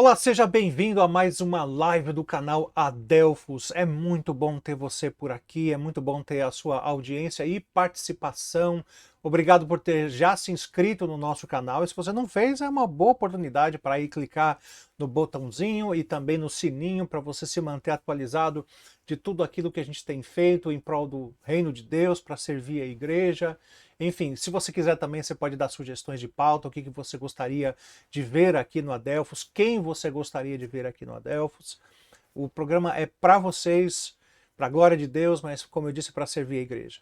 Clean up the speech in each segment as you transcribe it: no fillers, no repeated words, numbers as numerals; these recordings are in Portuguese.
Olá, seja bem-vindo a mais uma live do canal Adelphos. É muito bom ter você por aqui, é muito bom ter a sua audiência e participação. Obrigado por ter já se inscrito no nosso canal. E se você não fez, é uma boa oportunidade para ir clicar no botãozinho e também no sininho para você se manter atualizado de tudo aquilo que a gente tem feito em prol do reino de Deus, para servir a igreja. Enfim, se você quiser também, você pode dar sugestões de pauta, o que você gostaria de ver aqui no Adelphos, quem você gostaria de ver aqui no Adelphos. O programa é para vocês, para a glória de Deus, mas como eu disse, para servir a igreja.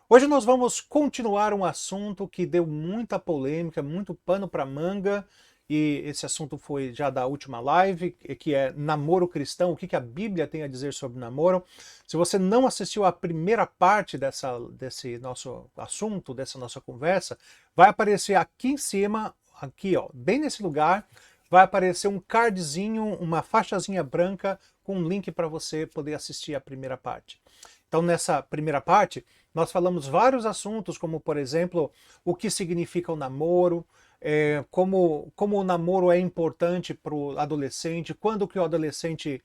Hoje nós vamos continuar um assunto que deu muita polêmica, muito pano para manga, e esse assunto foi já da última live, que é namoro cristão, o que a Bíblia tem a dizer sobre namoro. Se você não assistiu à primeira parte desse nosso assunto, dessa nossa conversa, vai aparecer aqui em cima, aqui ó, bem nesse lugar, vai aparecer um cardzinho, uma faixazinha branca com um link para você poder assistir a primeira parte. Então, nessa primeira parte, nós falamos vários assuntos, como, por exemplo, o que significa o namoro, como o namoro é importante para o adolescente, quando que o adolescente,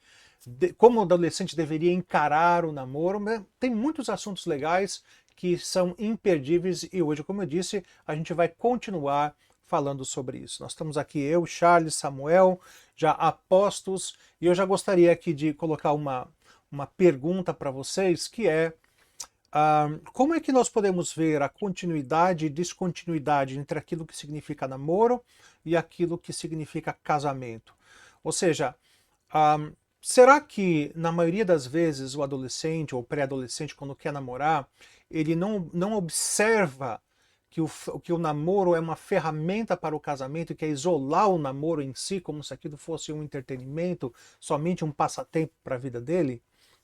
como o adolescente deveria encarar o namoro. Né? Tem muitos assuntos legais que são imperdíveis e hoje, como eu disse, a gente vai continuar falando sobre isso. Nós estamos aqui, eu, Charles, Samuel, já apostos, e eu já gostaria aqui de colocar uma pergunta para vocês, que é como é que nós podemos ver a continuidade e descontinuidade entre aquilo que significa namoro e aquilo que significa casamento? Ou seja, será que na maioria das vezes o adolescente ou pré-adolescente, quando quer namorar, ele não observa que o namoro é uma ferramenta para o casamento e quer isolar o namoro em si, como se aquilo fosse um entretenimento, somente um passatempo para a vida dele?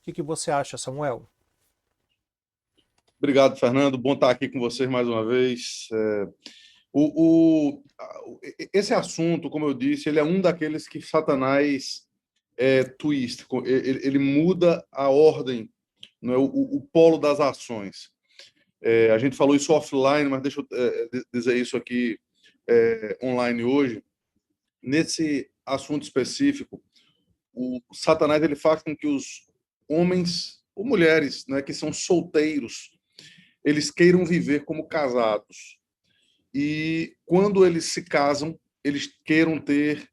O que você acha, Samuel? Obrigado, Fernando. Bom estar aqui com vocês mais uma vez. Esse assunto, como eu disse, ele é um daqueles que Satanás twist, ele muda a ordem, não é? O polo das ações. A gente falou isso offline, mas deixa eu dizer isso aqui online hoje. Nesse assunto específico, o Satanás ele faz com que os homens ou mulheres, né, que são solteiros, eles queiram viver como casados. E quando eles se casam, eles queiram ter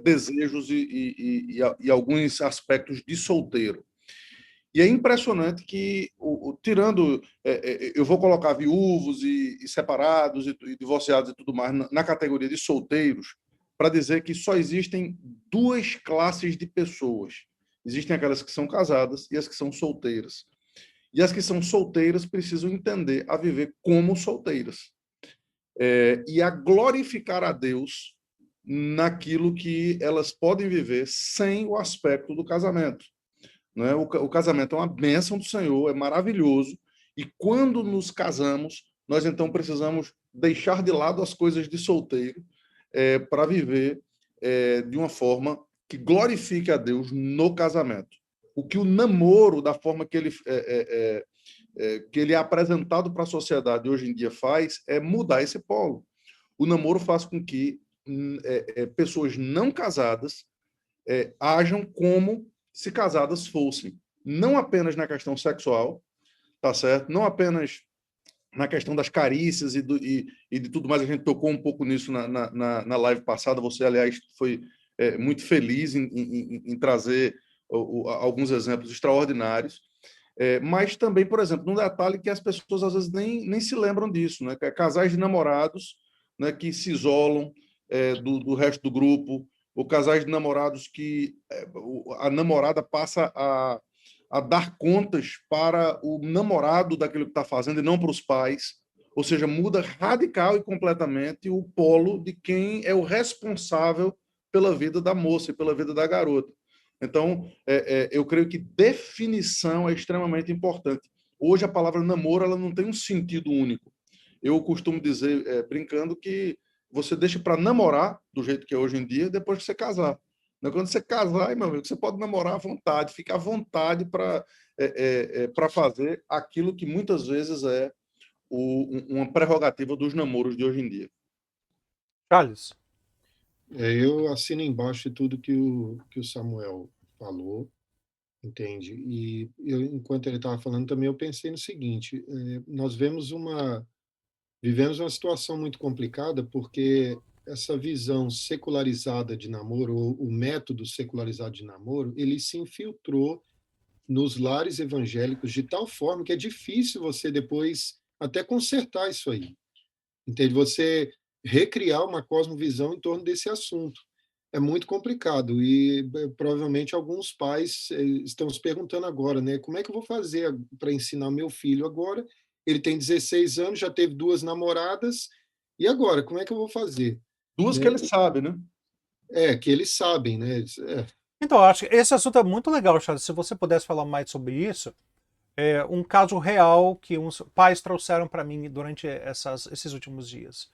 desejos e alguns aspectos de solteiro. E é impressionante que, tirando, eu vou colocar viúvos e separados e divorciados e tudo mais na categoria de solteiros, para dizer que só existem duas classes de pessoas. Existem aquelas que são casadas e as que são solteiras. E as que são solteiras precisam entender a viver como solteiras. E a glorificar a Deus naquilo que elas podem viver sem o aspecto do casamento. Não é? O casamento é uma bênção do Senhor, é maravilhoso, e quando nos casamos, nós então precisamos deixar de lado as coisas de solteiro para viver de uma forma que glorifique a Deus no casamento. O que o namoro, da forma que ele é apresentado para a sociedade hoje em dia faz, é mudar esse polo. O namoro faz com que pessoas não casadas ajam como se casadas fossem. Não apenas na questão sexual, tá certo? Não apenas na questão das carícias e de tudo mais. A gente tocou um pouco nisso na live passada. Você, aliás, foi muito feliz em trazer alguns exemplos extraordinários. Mas também, por exemplo, um detalhe que as pessoas às vezes nem se lembram disso, né? Casais de namorados, né, que se isolam do resto do grupo, ou casais de namorados que a namorada passa a dar contas para o namorado daquilo que está fazendo e não para os pais. Ou seja, muda radical e completamente o polo de quem é o responsável pela vida da moça e pela vida da garota. Então, eu creio que definição é extremamente importante. Hoje, a palavra namoro ela não tem um sentido único. Eu costumo dizer, brincando, que você deixa para namorar, do jeito que é hoje em dia, depois que você casar. Quando você casar, meu amigo, você pode namorar à vontade, fica à vontade para fazer aquilo que muitas vezes é uma prerrogativa dos namoros de hoje em dia. Charles? Eu assino embaixo de tudo que o Samuel falou, entende? E eu, enquanto ele estava falando também, eu pensei no seguinte: nós vivemos uma situação muito complicada, porque essa visão secularizada de namoro, ou o método secularizado de namoro, ele se infiltrou nos lares evangélicos de tal forma que é difícil você depois até consertar isso aí, entende? Você recriar uma cosmovisão em torno desse assunto. É muito complicado e provavelmente alguns pais estão se perguntando agora, né? Como é que eu vou fazer para ensinar meu filho agora? Ele tem 16 anos, já teve duas namoradas, e agora? Como é que eu vou fazer? Duas que Né? ele sabe, né? Que eles sabem, né? Então, eu acho que esse assunto é muito legal, Charles. Se você pudesse falar mais sobre isso, um caso real que uns pais trouxeram para mim durante esses últimos dias.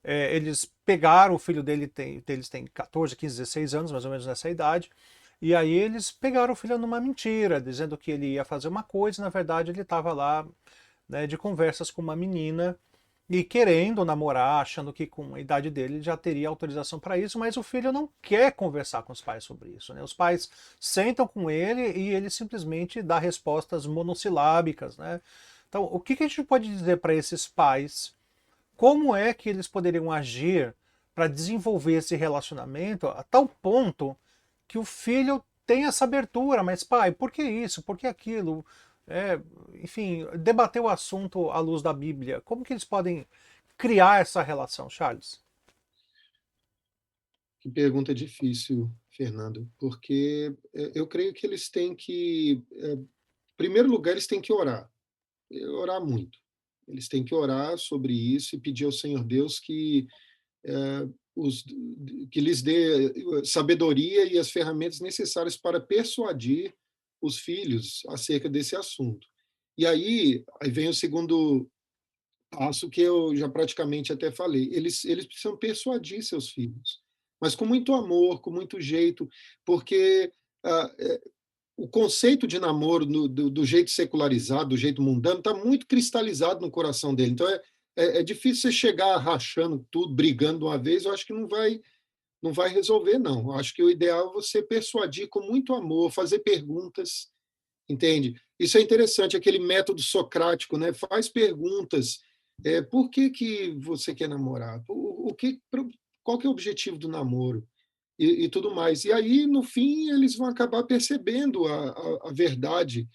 Eles pegaram, o filho deles tem 14, 15, 16 anos, mais ou menos nessa idade, e aí eles pegaram o filho numa mentira, dizendo que ele ia fazer uma coisa, e na verdade ele estava lá, né, de conversas com uma menina e querendo namorar, achando que com a idade dele ele já teria autorização para isso, mas o filho não quer conversar com os pais sobre isso, né? Os pais sentam com ele e ele simplesmente dá respostas monossilábicas, né? Então, o que a gente pode dizer para esses pais? Como é que eles poderiam agir para desenvolver esse relacionamento a tal ponto que o filho tenha essa abertura? Mas, pai, por que isso? Por que aquilo? É, enfim, debater o assunto à luz da Bíblia. Como que eles podem criar essa relação, Charles? Que pergunta difícil, Fernando, porque eu creio que eles têm que, em primeiro lugar, eles têm que orar, orar muito. Eles têm que orar sobre isso e pedir ao Senhor Deus eh, os, que lhes dê sabedoria e as ferramentas necessárias para persuadir os filhos acerca desse assunto. E aí vem o segundo passo que eu já praticamente até falei. Eles precisam persuadir seus filhos, mas com muito amor, com muito jeito, porque o conceito de namoro do jeito secularizado, do jeito mundano, está muito cristalizado no coração dele. Então é difícil você chegar rachando tudo, brigando de uma vez. Eu acho que não vai resolver, não. Eu acho que o ideal é você persuadir com muito amor, fazer perguntas, entende? Isso é interessante, aquele método socrático, né? Faz perguntas. Por que você quer namorar? Qual que é o objetivo do namoro? E tudo mais. E aí, no fim, eles vão acabar percebendo a verdade,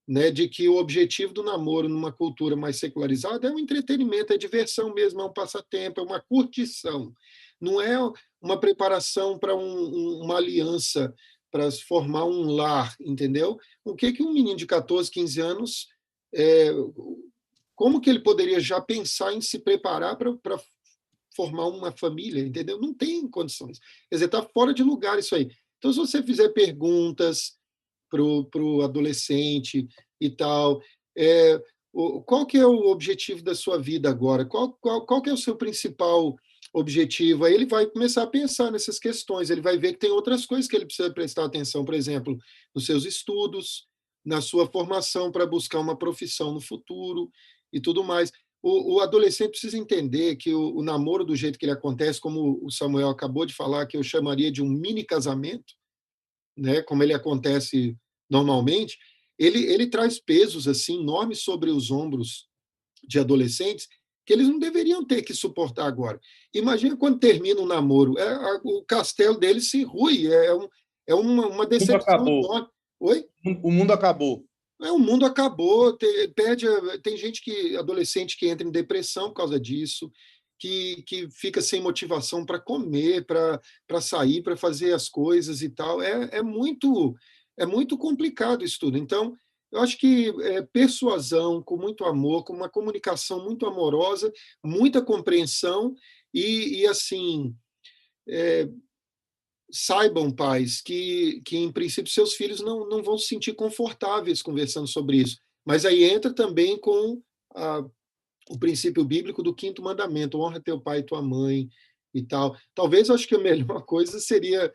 né, de que o objetivo do namoro numa cultura mais secularizada é um entretenimento, é diversão mesmo, é um passatempo, é uma curtição. Não é uma preparação para uma aliança, para formar um lar, entendeu? O que um menino de 14, 15 anos, é, como que ele poderia já pensar em se preparar para formar uma família, entendeu? Não tem condições. Quer dizer, está fora de lugar isso aí. Então, se você fizer perguntas para o adolescente e tal, qual que é o objetivo da sua vida agora? Qual que é o seu principal objetivo? Aí ele vai começar a pensar nessas questões, ele vai ver que tem outras coisas que ele precisa prestar atenção, por exemplo, nos seus estudos, na sua formação para buscar uma profissão no futuro e tudo mais. O adolescente precisa entender que o namoro, do jeito que ele acontece, como o Samuel acabou de falar, que eu chamaria de um mini casamento, né, como ele acontece normalmente, ele traz pesos assim enormes sobre os ombros de adolescentes que eles não deveriam ter que suportar agora. Imagina quando termina um namoro, o castelo deles se rui, uma O mundo decepção acabou. enorme. Oi? O mundo acabou. O mundo acabou, tem gente adolescente que entra em depressão por causa disso, que fica sem motivação para comer, para sair, para fazer as coisas e tal. É muito complicado isso tudo. Então, eu acho que persuasão, com muito amor, com uma comunicação muito amorosa, muita compreensão e assim, saibam, pais, que em princípio seus filhos não vão se sentir confortáveis conversando sobre isso. Mas aí entra também com o princípio bíblico do quinto mandamento: honra teu pai e tua mãe e tal. Talvez eu acho que a melhor coisa seria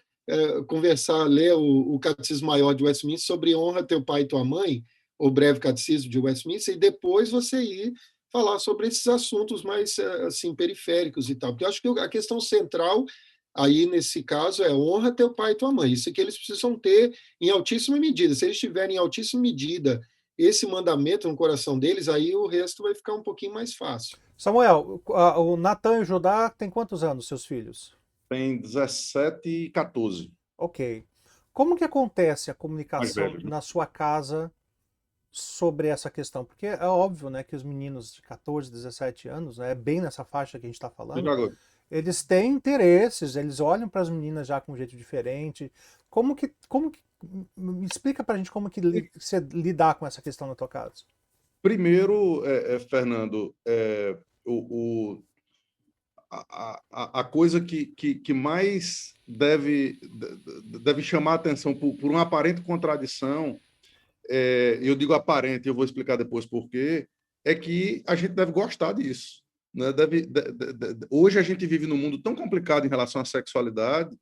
conversar, ler o Catecismo Maior de Westminster sobre honra teu pai e tua mãe, o breve catecismo de Westminster, e depois você ir falar sobre esses assuntos mais assim periféricos e tal. Porque eu acho que a questão central Aí, nesse caso, honra teu pai e tua mãe. Isso que eles precisam ter em altíssima medida. Se eles tiverem em altíssima medida esse mandamento no coração deles, aí o resto vai ficar um pouquinho mais fácil. Samuel, o Natan e o Judá têm quantos anos, seus filhos? Tem 17 e 14, Ok. Como que acontece a mais comunicação velhos, né? na sua casa sobre essa questão? Porque é óbvio, né, que os meninos de 14, 17 anos, né, é bem nessa faixa que a gente está falando, Tiago, eles têm interesses, eles olham para as meninas já com um jeito diferente. Me explica pra gente como que você lidar com essa questão na tua casa. primeiro, Fernando, o, a coisa que mais deve chamar a atenção por uma aparente contradição, eu digo aparente, eu vou explicar depois por quê, é que a gente deve gostar disso. Né? Hoje a gente vive num mundo tão complicado em relação à sexualidade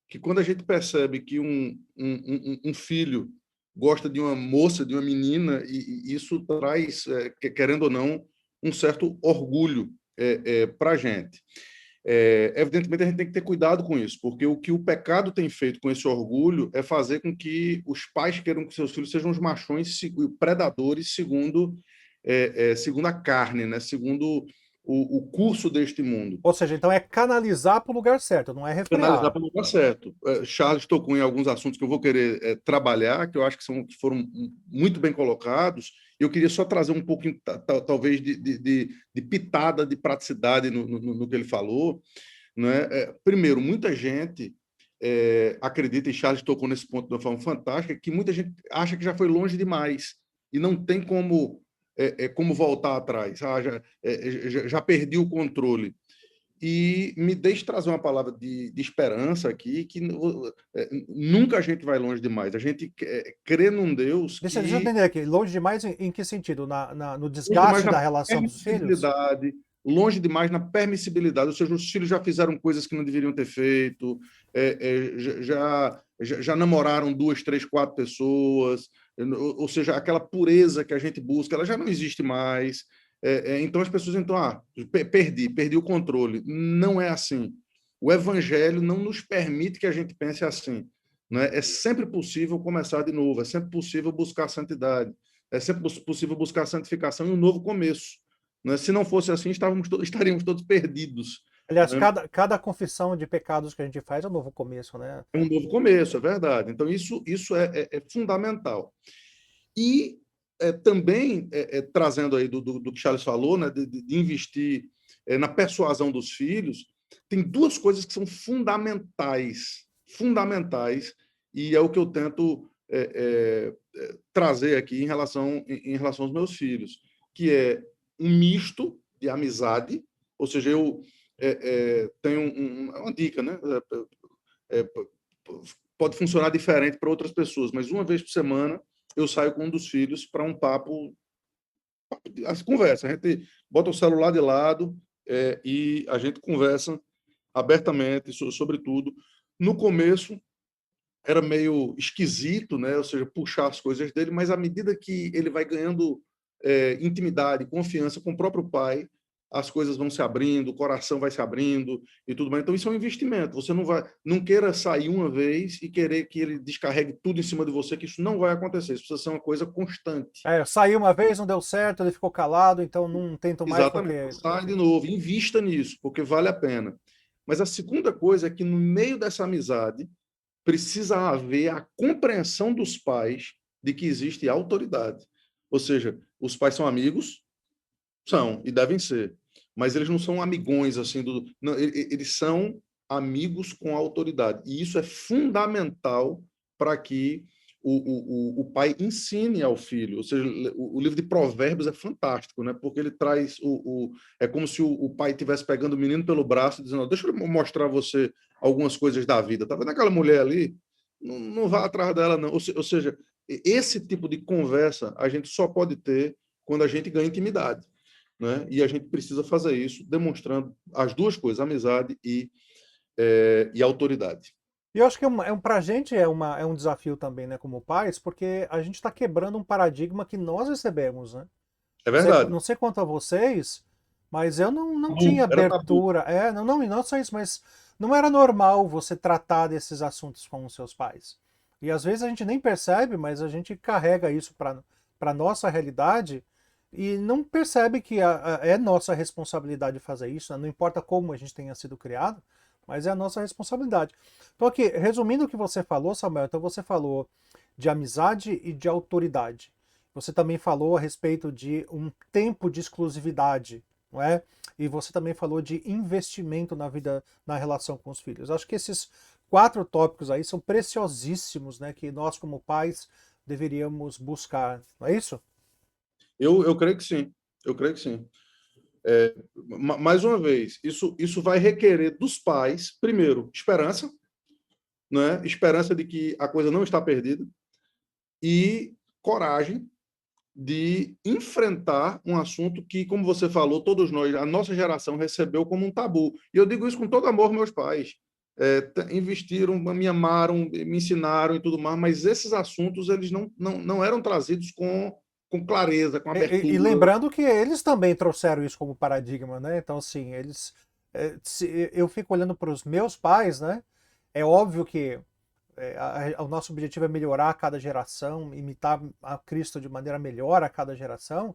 que quando a gente percebe que um filho gosta de uma moça, de uma menina, e isso traz, querendo ou não, um certo orgulho para a gente. Evidentemente, a gente tem que ter cuidado com isso, porque o que o pecado tem feito com esse orgulho é fazer com que os pais queiram que seus filhos sejam os machões predadores segundo a carne, né? Segundo o curso deste mundo. Ou seja, então é canalizar para o lugar certo, não é Analisar refrear. pelo lugar certo. Charles tocou em alguns assuntos que eu vou querer trabalhar, que eu acho que foram muito bem colocados. Eu queria só trazer um pouco, talvez, de pitada de praticidade no que ele falou. Né? Primeiro, muita gente acredita, e Charles tocou nesse ponto de uma forma fantástica, que muita gente acha que já foi longe demais e não tem como voltar atrás. Já perdi o controle. E me deixe trazer uma palavra de esperança aqui, que nunca a gente vai longe demais. A gente crê num Deus Deixa eu que entender aqui. Longe demais em que sentido? No longe demais desgaste na da relação dos filhos? permissibilidade, longe demais na permissibilidade, ou seja, os filhos já fizeram coisas que não deveriam ter feito, já namoraram 2, 3, 4 pessoas, ou seja, aquela pureza que a gente busca, ela já não existe mais. Então as pessoas perdi o controle. Não é assim. O evangelho não nos permite que a gente pense assim. Né? É sempre possível começar de novo, é sempre possível buscar santidade, é sempre possível buscar santificação e um novo começo. Né? Se não fosse assim, estaríamos todos perdidos. Aliás, Né? cada confissão de pecados que a gente faz é um novo começo, né? É um novo começo, é verdade. Então, isso é fundamental. E também, trazendo aí do que Charles falou, né, de investir na persuasão dos filhos, tem duas coisas que são fundamentais, e é o que eu tento trazer aqui em relação aos meus filhos, que é um misto de amizade, ou seja, eu tenho uma dica, né? Pode funcionar diferente para outras pessoas, mas uma vez por semana eu saio com um dos filhos para um papo, as conversa. A gente bota o celular de lado e a gente conversa abertamente sobre tudo. No começo era meio esquisito, né? Ou seja, puxar as coisas dele, mas à medida que ele vai ganhando intimidade, confiança com o próprio pai, as coisas vão se abrindo, o coração vai se abrindo e tudo mais. Então isso é um investimento. Você não queira sair uma vez e querer que ele descarregue tudo em cima de você, que isso não vai acontecer. Isso precisa ser uma coisa constante. Saiu uma vez, não deu certo, ele ficou calado, então não tento mais Exatamente. porque... Sai de novo, invista nisso, porque vale a pena. Mas a segunda coisa é que no meio dessa amizade precisa haver a compreensão dos pais de que existe autoridade. Ou seja, os pais são amigos, são, e devem ser. Mas eles não são amigões, assim, não, eles são amigos com autoridade. E isso é fundamental para que o pai ensine ao filho. Ou seja, o livro de Provérbios é fantástico, né? Porque ele traz é como se o pai estivesse pegando o menino pelo braço e dizendo: deixa eu mostrar a você algumas coisas da vida. Tá vendo aquela mulher ali? Não vá atrás dela, não. Ou seja, esse tipo de conversa a gente só pode ter quando a gente ganha intimidade. Né? E a gente precisa fazer isso demonstrando as duas coisas, amizade e autoridade. E eu acho que para a gente é um desafio também, né, como pais, porque a gente está quebrando um paradigma que nós recebemos, né? É verdade. Não sei quanto a vocês, mas eu não tinha Era tabu. abertura. Não só isso, mas não era normal você tratar desses assuntos com os seus pais. E às vezes a gente nem percebe, mas a gente carrega isso para a nossa realidade e não percebe que é nossa responsabilidade fazer isso, né? Não importa como a gente tenha sido criado, mas é a nossa responsabilidade. Então aqui, resumindo o que você falou, Samuel, então você falou de amizade e de autoridade. Você também falou a respeito de um tempo de exclusividade, não é? E você também falou de investimento na vida, na relação com os filhos. Acho que esses 4 tópicos aí são preciosíssimos, né? Que nós, como pais, deveríamos buscar, não é isso? Eu creio que sim, eu creio que sim. Mais uma vez, isso vai requerer dos pais, primeiro, esperança, né? Esperança de que a coisa não está perdida, e coragem de enfrentar um assunto que, como você falou, todos nós, a nossa geração recebeu como um tabu. E eu digo isso com todo amor, meus pais. Investiram, me amaram, me ensinaram e tudo mais, mas esses assuntos eles não eram trazidos com clareza, com E abertura. lembrando que eles também trouxeram isso como paradigma, né? Então, assim, eu fico olhando para os meus pais, né? É óbvio que o nosso objetivo é melhorar a cada geração, imitar a Cristo de maneira melhor a cada geração,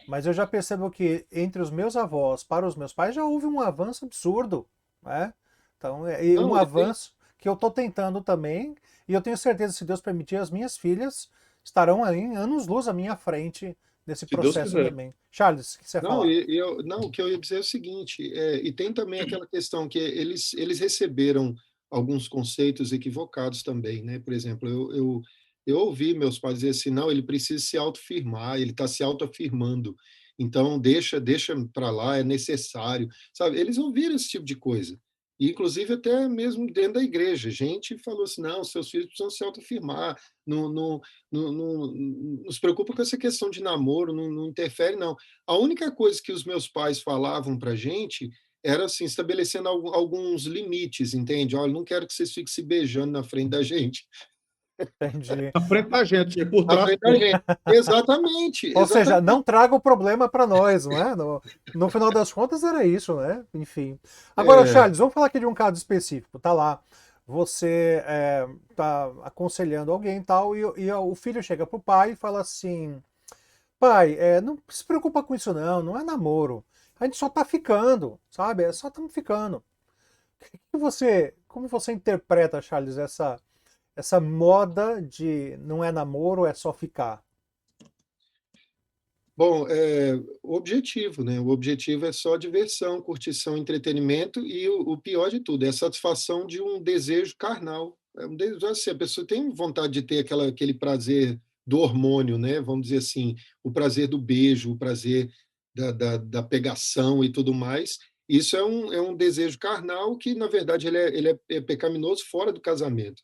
mas eu já percebo que entre os meus avós para os meus pais já houve um avanço absurdo, né? Então, e um Não, e tem, avanço que eu estou tentando também, e eu tenho certeza, se Deus permitir, as minhas filhas estarão aí em anos-luz à minha frente nesse Se Deus processo quiser. também. Charles, o que você ia não, falar? não, o que eu ia dizer é o seguinte, e tem também aquela questão que eles receberam alguns conceitos equivocados também, né? Por exemplo, eu ouvi meus pais dizer assim, não, ele precisa se autoafirmar, ele está se autoafirmando, então deixa para lá, é necessário, sabe? Eles ouviram esse tipo de coisa. E, inclusive, até mesmo dentro da igreja, gente falou assim, não, seus filhos precisam se autoafirmar, não se preocupa com essa questão de namoro, não interfere, não. A única coisa que os meus pais falavam para a gente era assim, estabelecendo alguns limites, entende? Olha, não quero que vocês fiquem se beijando na frente da gente. Entendi. À frente da gente, por Na trás. frente da gente. Exatamente, Ou seja, exatamente. não traga o problema para nós, não é? No final das contas era isso, né? Enfim. Agora, É, Charles, vamos falar aqui de um caso específico. Tá lá, você tá aconselhando alguém e tal, e o filho chega pro pai e fala assim: pai, não se preocupa com isso não é namoro. A gente só tá ficando, sabe? Só estamos ficando. Como você interpreta, Charles, essa moda de não é namoro, é só ficar? bom, o objetivo, né? O objetivo é só diversão, curtição, entretenimento e o pior de tudo, é a satisfação de um desejo carnal. Assim, a pessoa tem vontade de ter aquele prazer do hormônio, né? Vamos dizer assim, o prazer do beijo, o prazer da pegação e tudo mais. Isso é um desejo carnal que, na verdade, ele é pecaminoso fora do casamento.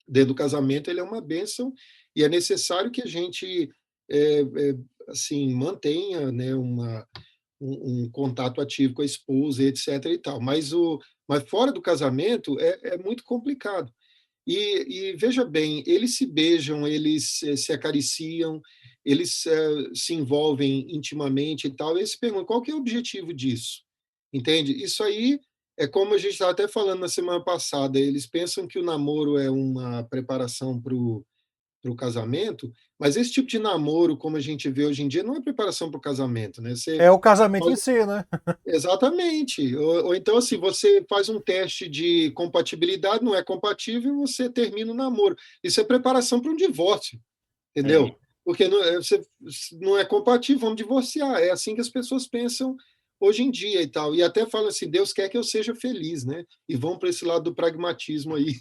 Dentro do casamento, ele é uma bênção e é necessário que a gente é, é, assim mantenha, né, um contato ativo com a esposa, etc. e tal. Mas fora do casamento é muito complicado. E veja bem, eles se beijam, eles se acariciam, eles se envolvem intimamente e tal. E aí se pergunta qual que é o objetivo disso? Entende? Isso aí é como a gente estava até falando na semana passada. Eles pensam que o namoro é uma preparação para o casamento, mas esse tipo de namoro, como a gente vê hoje em dia, não é preparação para o casamento, né? É o casamento em si, né? Exatamente. Ou então, assim, você faz um teste de compatibilidade, não é compatível, você termina o namoro. Isso é preparação para um divórcio, É. entendeu? Porque você não é compatível, vamos divorciar. É assim que as pessoas pensam hoje em dia e tal. E até falam assim, Deus quer que eu seja feliz, né? E vão para esse lado do pragmatismo aí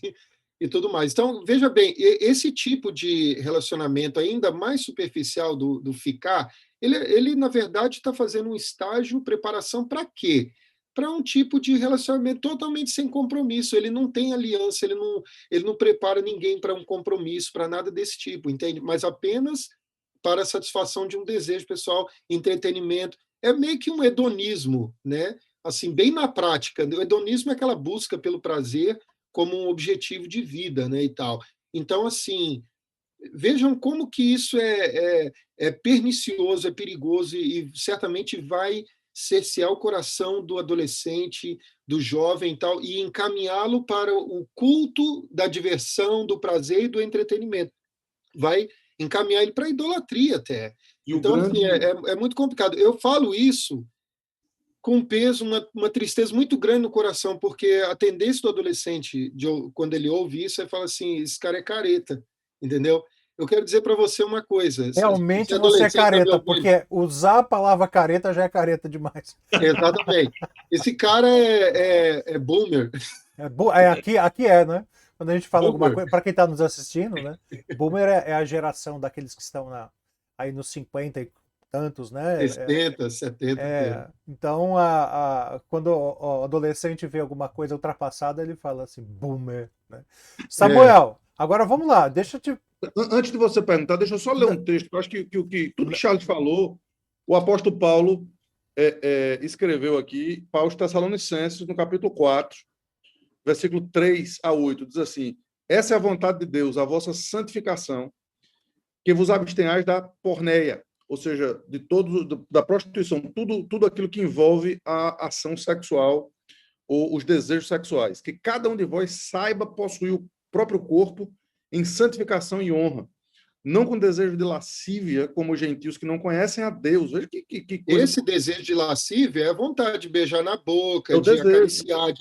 e tudo mais. Então, veja bem, esse tipo de relacionamento ainda mais superficial do ficar, ele na verdade está fazendo um estágio, preparação para quê? Para um tipo de relacionamento totalmente sem compromisso. Ele não tem aliança, ele não prepara ninguém para um compromisso, para nada desse tipo, entende? Mas apenas para a satisfação de um desejo pessoal, entretenimento. É meio que um hedonismo, né? Assim, bem na prática. O hedonismo é aquela busca pelo prazer como um objetivo de vida, né, e tal. Então, assim, vejam como que isso é pernicioso, é perigoso e certamente vai cercear o coração do adolescente, do jovem e tal, e encaminhá-lo para o culto da diversão, do prazer e do entretenimento. Vai encaminhar ele para a idolatria até. E o Então, assim, grande. é muito complicado. Eu falo isso com um peso, uma tristeza muito grande no coração, porque a tendência do adolescente, quando ele ouve isso, é falar assim: esse cara é careta, entendeu? Eu quero dizer para você uma coisa: se Realmente você é adolescente está me careta, ouvindo, porque usar a palavra careta já é careta demais. exatamente. Esse cara é boomer. Aqui é, né? Quando a gente fala alguma Boomer. coisa, para quem está nos assistindo, né? Boomer é a geração daqueles que estão aí nos 50 e tantos, né? 60, 70 por aí. Então, quando o adolescente vê alguma coisa ultrapassada, ele fala assim, boomer, né? É, Samuel, agora vamos lá, deixa eu te. Antes de você perguntar, deixa eu só ler um texto. Eu acho que tudo que Charles falou, o apóstolo Paulo escreveu aqui, para os Tessalonicenses, no capítulo 4, versículo 3 a 8, diz assim: essa é a vontade de Deus, a vossa santificação, que vos abstenhais da porneia, ou seja, da prostituição, tudo aquilo que envolve a ação sexual ou os desejos sexuais, que cada um de vós saiba possuir o próprio corpo em santificação e honra, não com desejo de lascívia, como os gentios que não conhecem a Deus. Veja que coisa. esse desejo de lascívia é a vontade de beijar na É boca, o de desejo. acariciar,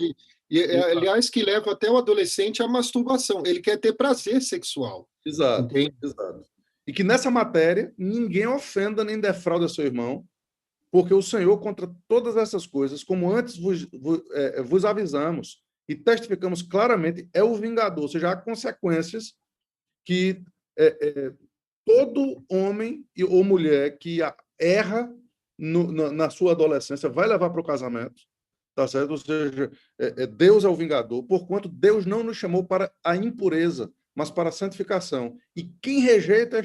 aliás, que leva até o adolescente à masturbação. Ele quer ter prazer sexual, Exato, entende? exato. E que nessa matéria ninguém ofenda nem defrauda seu irmão, porque o Senhor, contra todas essas coisas, como antes vos avisamos e testificamos claramente, é o vingador, ou seja, há consequências que todo homem ou mulher que erra na sua adolescência vai levar para o casamento, tá certo? Ou seja, Deus é o vingador, porquanto Deus não nos chamou para a impureza, mas para a santificação. E quem rejeita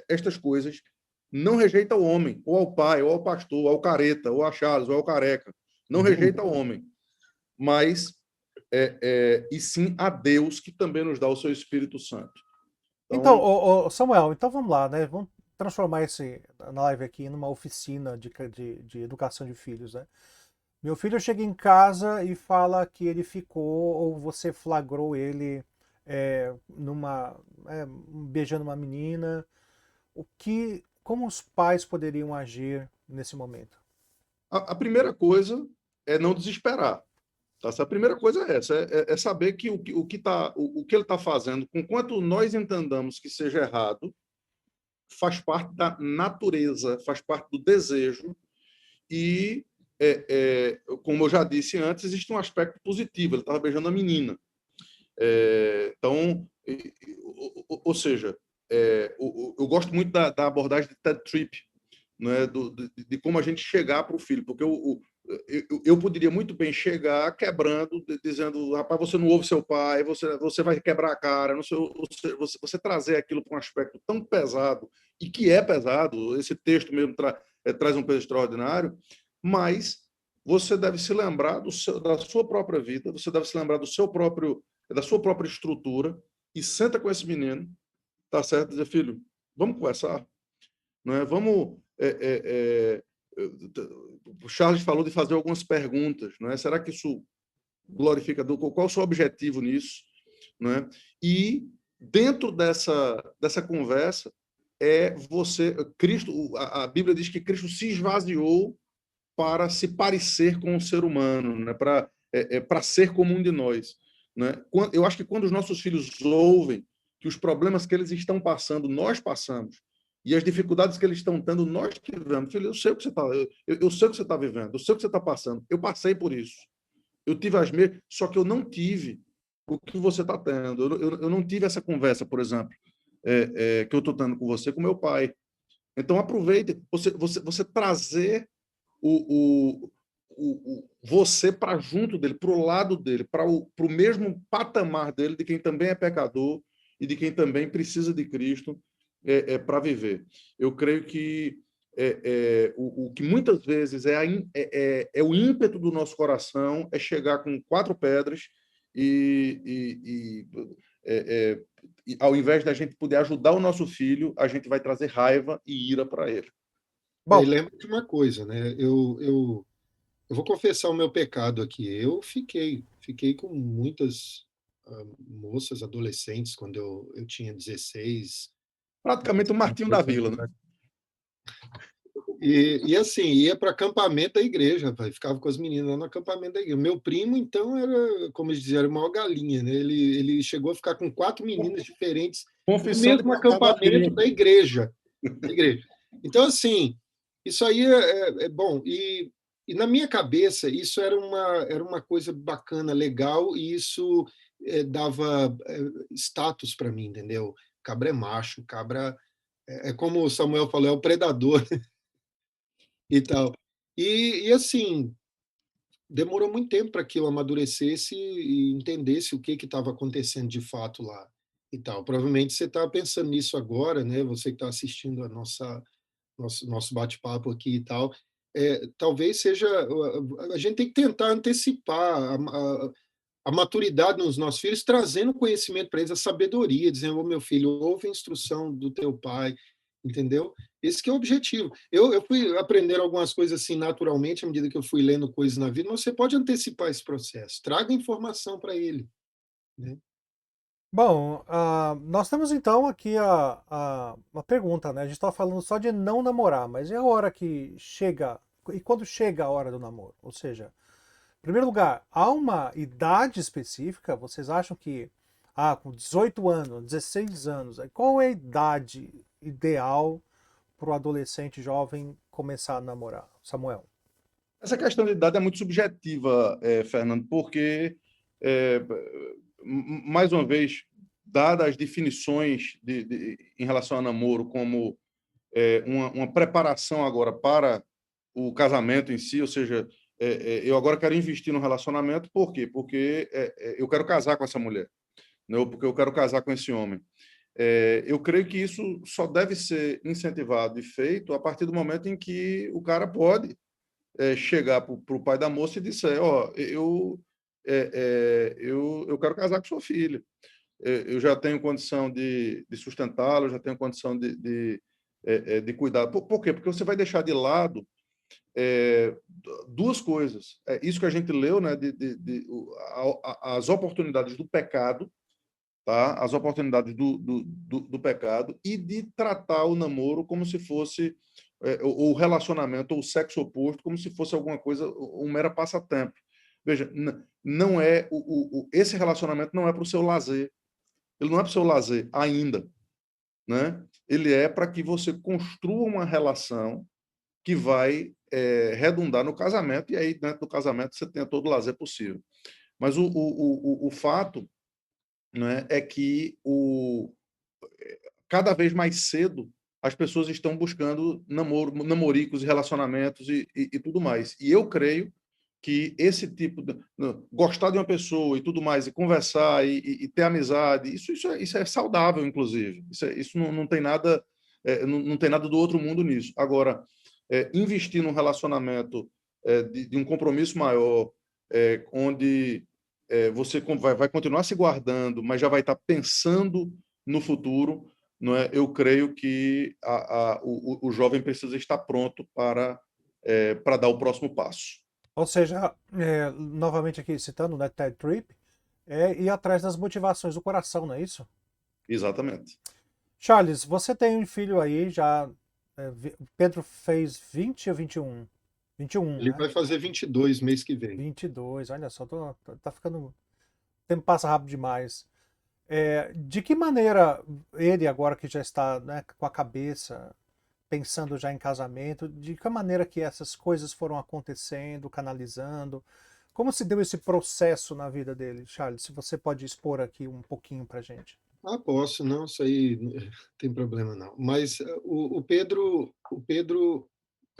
estas coisas não rejeita o homem, ou ao pai, ou ao pastor, ou ao careta, ou a Charles, ou ao careca. Não rejeita o homem, mas e sim a Deus, que também nos dá o seu Espírito Santo. Então, Então, Samuel, então vamos lá, né? Vamos transformar esse live aqui numa oficina de educação de filhos, né? Meu filho chega em casa e fala que ele ficou, ou você flagrou ele beijando uma menina. Como os pais poderiam agir nesse momento? a primeira coisa é não desesperar. Tá? A primeira coisa é essa, é saber que o que ele está fazendo, com quanto nós entendamos que seja errado, faz parte da natureza, faz parte do desejo e, como eu já disse antes, existe um aspecto positivo, ele estava beijando a menina. Então, ou seja, eu gosto muito da abordagem de Ted Tripp, né, de como a gente chegar para o filho, porque eu poderia muito bem chegar quebrando, dizendo, rapaz, você não ouve seu pai, você vai quebrar a cara, não sei, você trazer aquilo para um aspecto tão pesado, e que é pesado, esse texto mesmo traz um peso extraordinário, mas você deve se lembrar da sua própria vida, você deve se lembrar da sua própria estrutura, e senta com esse menino, tá certo? Dizer, filho, vamos conversar, não é? Vamos. O Charles falou de fazer algumas perguntas, não é? Será que isso glorifica Deus? Qual é o seu objetivo nisso, não é? E dentro dessa conversa Cristo, a Bíblia diz que Cristo se esvaziou para se parecer com o ser humano, né? Para ser como um de nós, né? Eu acho que quando os nossos filhos ouvem que os problemas que eles estão passando, nós passamos, e as dificuldades que eles estão tendo, nós tivemos. Filho, eu sei o que você está, eu sei o que você está vivendo, eu sei o que você está passando, eu passei por isso, eu tive as mesmas, só que eu não tive o que você está tendo, eu não tive essa conversa, por exemplo, que eu estou tendo com você, com meu pai. Então aproveite, você trazer você para junto dele, para o lado dele, para o mesmo patamar dele, de quem também é pecador e de quem também precisa de Cristo para viver. Eu creio que o que muitas vezes é o ímpeto do nosso coração é chegar com 4 pedras e ao invés da gente poder ajudar o nosso filho, a gente vai trazer raiva e ira para ele. Bom, lembra de uma coisa, né? Eu vou confessar o meu pecado aqui. Eu fiquei com muitas moças, adolescentes, quando eu tinha 16, Praticamente o Martinho da 18 anos Vila, de né? idade. E assim, ia para acampamento da igreja, rapaz, ficava com as meninas lá no acampamento da igreja. Meu primo, então, era, como eles diziam, era a maior galinha, né? Ele chegou a ficar com 4 meninas diferentes no Confissão de mesmo pecado acampamento alheio. da igreja. Da igreja. Então, assim, isso aí é bom. E na minha cabeça, isso era uma coisa bacana, legal, e isso dava status para mim, entendeu? Cabra é macho, cabra é como o Samuel falou, é o predador e tal. E assim, demorou muito tempo para que eu amadurecesse e entendesse o que estava acontecendo de fato lá e tal. Provavelmente você está pensando nisso agora, né? Você que está assistindo a nosso bate-papo aqui e tal. Talvez seja. A gente tem que tentar antecipar a maturidade nos nossos filhos, trazendo conhecimento para eles, a sabedoria, dizendo: ô meu filho, ouve a instrução do teu pai, entendeu? Esse que é o objetivo. Eu fui aprendendo algumas coisas assim naturalmente, à medida que eu fui lendo coisas na vida, mas você pode antecipar esse processo. Traga informação para ele, né? bom, nós temos então aqui uma pergunta, né? A gente estava falando só de não namorar, mas é a hora que chega, e quando chega a hora do namoro? Ou seja, em primeiro lugar, há uma idade específica? Vocês acham que, com 18 anos, 16 anos, qual é a idade ideal para o adolescente jovem começar a namorar? Samuel. Essa questão de idade é muito subjetiva, Fernando, porque, é, mais uma vez, dadas as definições em relação a namoro como uma preparação agora para o casamento em si, ou seja, eu agora quero investir no relacionamento, por quê? Porque eu quero casar com essa mulher, né? Ou porque eu quero casar com esse homem. Eu creio que isso só deve ser incentivado e feito a partir do momento em que o cara pode chegar para o pai da moça e disser: ó, eu quero casar com sua filha, eu já tenho condição de sustentá-la, eu já tenho condição de cuidar. Por quê? Porque você vai deixar de lado duas coisas. Isso que a gente leu, né, as oportunidades do pecado, tá? As oportunidades do pecado, e de tratar o namoro como se fosse, o relacionamento ou o sexo oposto, como se fosse alguma coisa, um mero passatempo. Veja, não é esse relacionamento não é para o seu lazer, ele não é para o seu lazer ainda, né? Ele é para que você construa uma relação que vai redundar no casamento, e aí dentro do casamento você tenha todo o lazer possível. Mas o fato, né, é que cada vez mais cedo as pessoas estão buscando namoricos, relacionamentos e tudo mais. E eu creio que esse tipo de gostar de uma pessoa e tudo mais, e conversar e ter amizade, isso é saudável, inclusive. Isso não tem nada, não tem nada do outro mundo nisso. Agora, investir num relacionamento de um compromisso maior, onde você vai continuar se guardando, mas já vai estar pensando no futuro, não é? Eu creio que o jovem precisa estar pronto para dar o próximo passo. Ou seja, novamente aqui citando, né, TED Trip, é ir atrás das motivações do coração, não é isso? Exatamente. Charles, você tem um filho aí já. Pedro fez 20 ou 21? 21, Ele né? vai fazer 22 mês que vem. 22, olha só, tá ficando. O tempo passa rápido demais. De que maneira ele, agora que já está, né, com a cabeça pensando já em casamento, de que maneira que essas coisas foram acontecendo, canalizando? Como se deu esse processo na vida dele, Charles? Se você pode expor aqui um pouquinho pra gente. Posso, não, isso aí não tem problema não. Mas o Pedro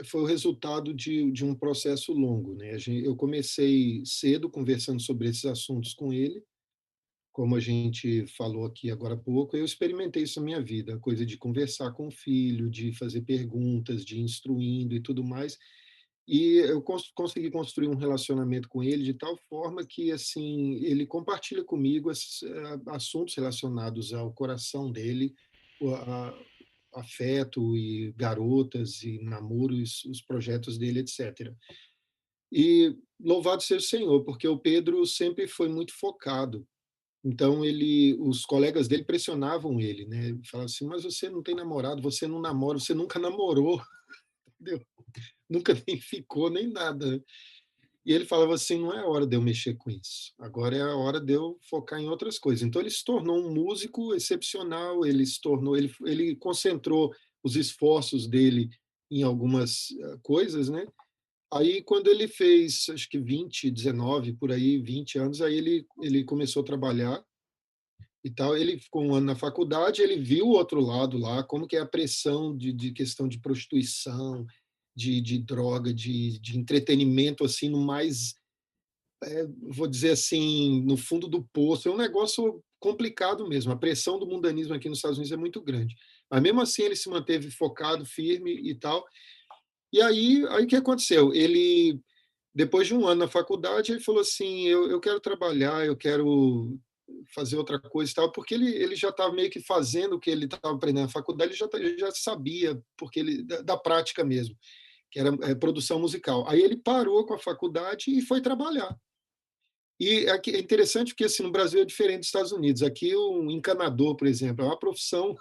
foi o resultado de um processo longo, né? Eu comecei cedo conversando sobre esses assuntos com ele, como a gente falou aqui agora há pouco. Eu experimentei isso na minha vida, a coisa de conversar com o filho, de fazer perguntas, de ir instruindo e tudo mais. E eu consegui construir um relacionamento com ele de tal forma que, assim, ele compartilha comigo esses assuntos relacionados ao coração dele, o a afeto e garotas e namoros, os projetos dele, etc. E louvado seja o Senhor, porque o Pedro sempre foi muito focado. Então os colegas dele pressionavam ele, né? Falavam assim: mas você não tem namorado, você não namora, você nunca namorou, entendeu? Nunca nem ficou nem nada. E ele falava assim: não é hora de eu mexer com isso. Agora é a hora de eu focar em outras coisas. Então ele se tornou um músico excepcional. Ele concentrou os esforços dele em algumas coisas, né? Aí, quando ele fez, acho que 20, 19, por aí, 20 anos, aí ele começou a trabalhar e tal. Ele ficou um ano na faculdade, ele viu o outro lado lá, como que é a pressão de questão de prostituição, de droga, de entretenimento, assim, no mais, vou dizer assim, no fundo do poço. É um negócio complicado mesmo. A pressão do mundanismo aqui nos Estados Unidos é muito grande. Mas mesmo assim ele se manteve focado, firme e tal. E aí o que aconteceu? Ele, depois de um ano na faculdade, ele falou assim: eu quero trabalhar, eu quero fazer outra coisa e tal, porque ele já estava meio que fazendo o que ele estava aprendendo na faculdade, ele já sabia, porque da prática mesmo, que era produção musical. Aí ele parou com a faculdade e foi trabalhar. E aqui é interessante porque assim, no Brasil é diferente dos Estados Unidos. Aqui um encanador, por exemplo, é uma profissão,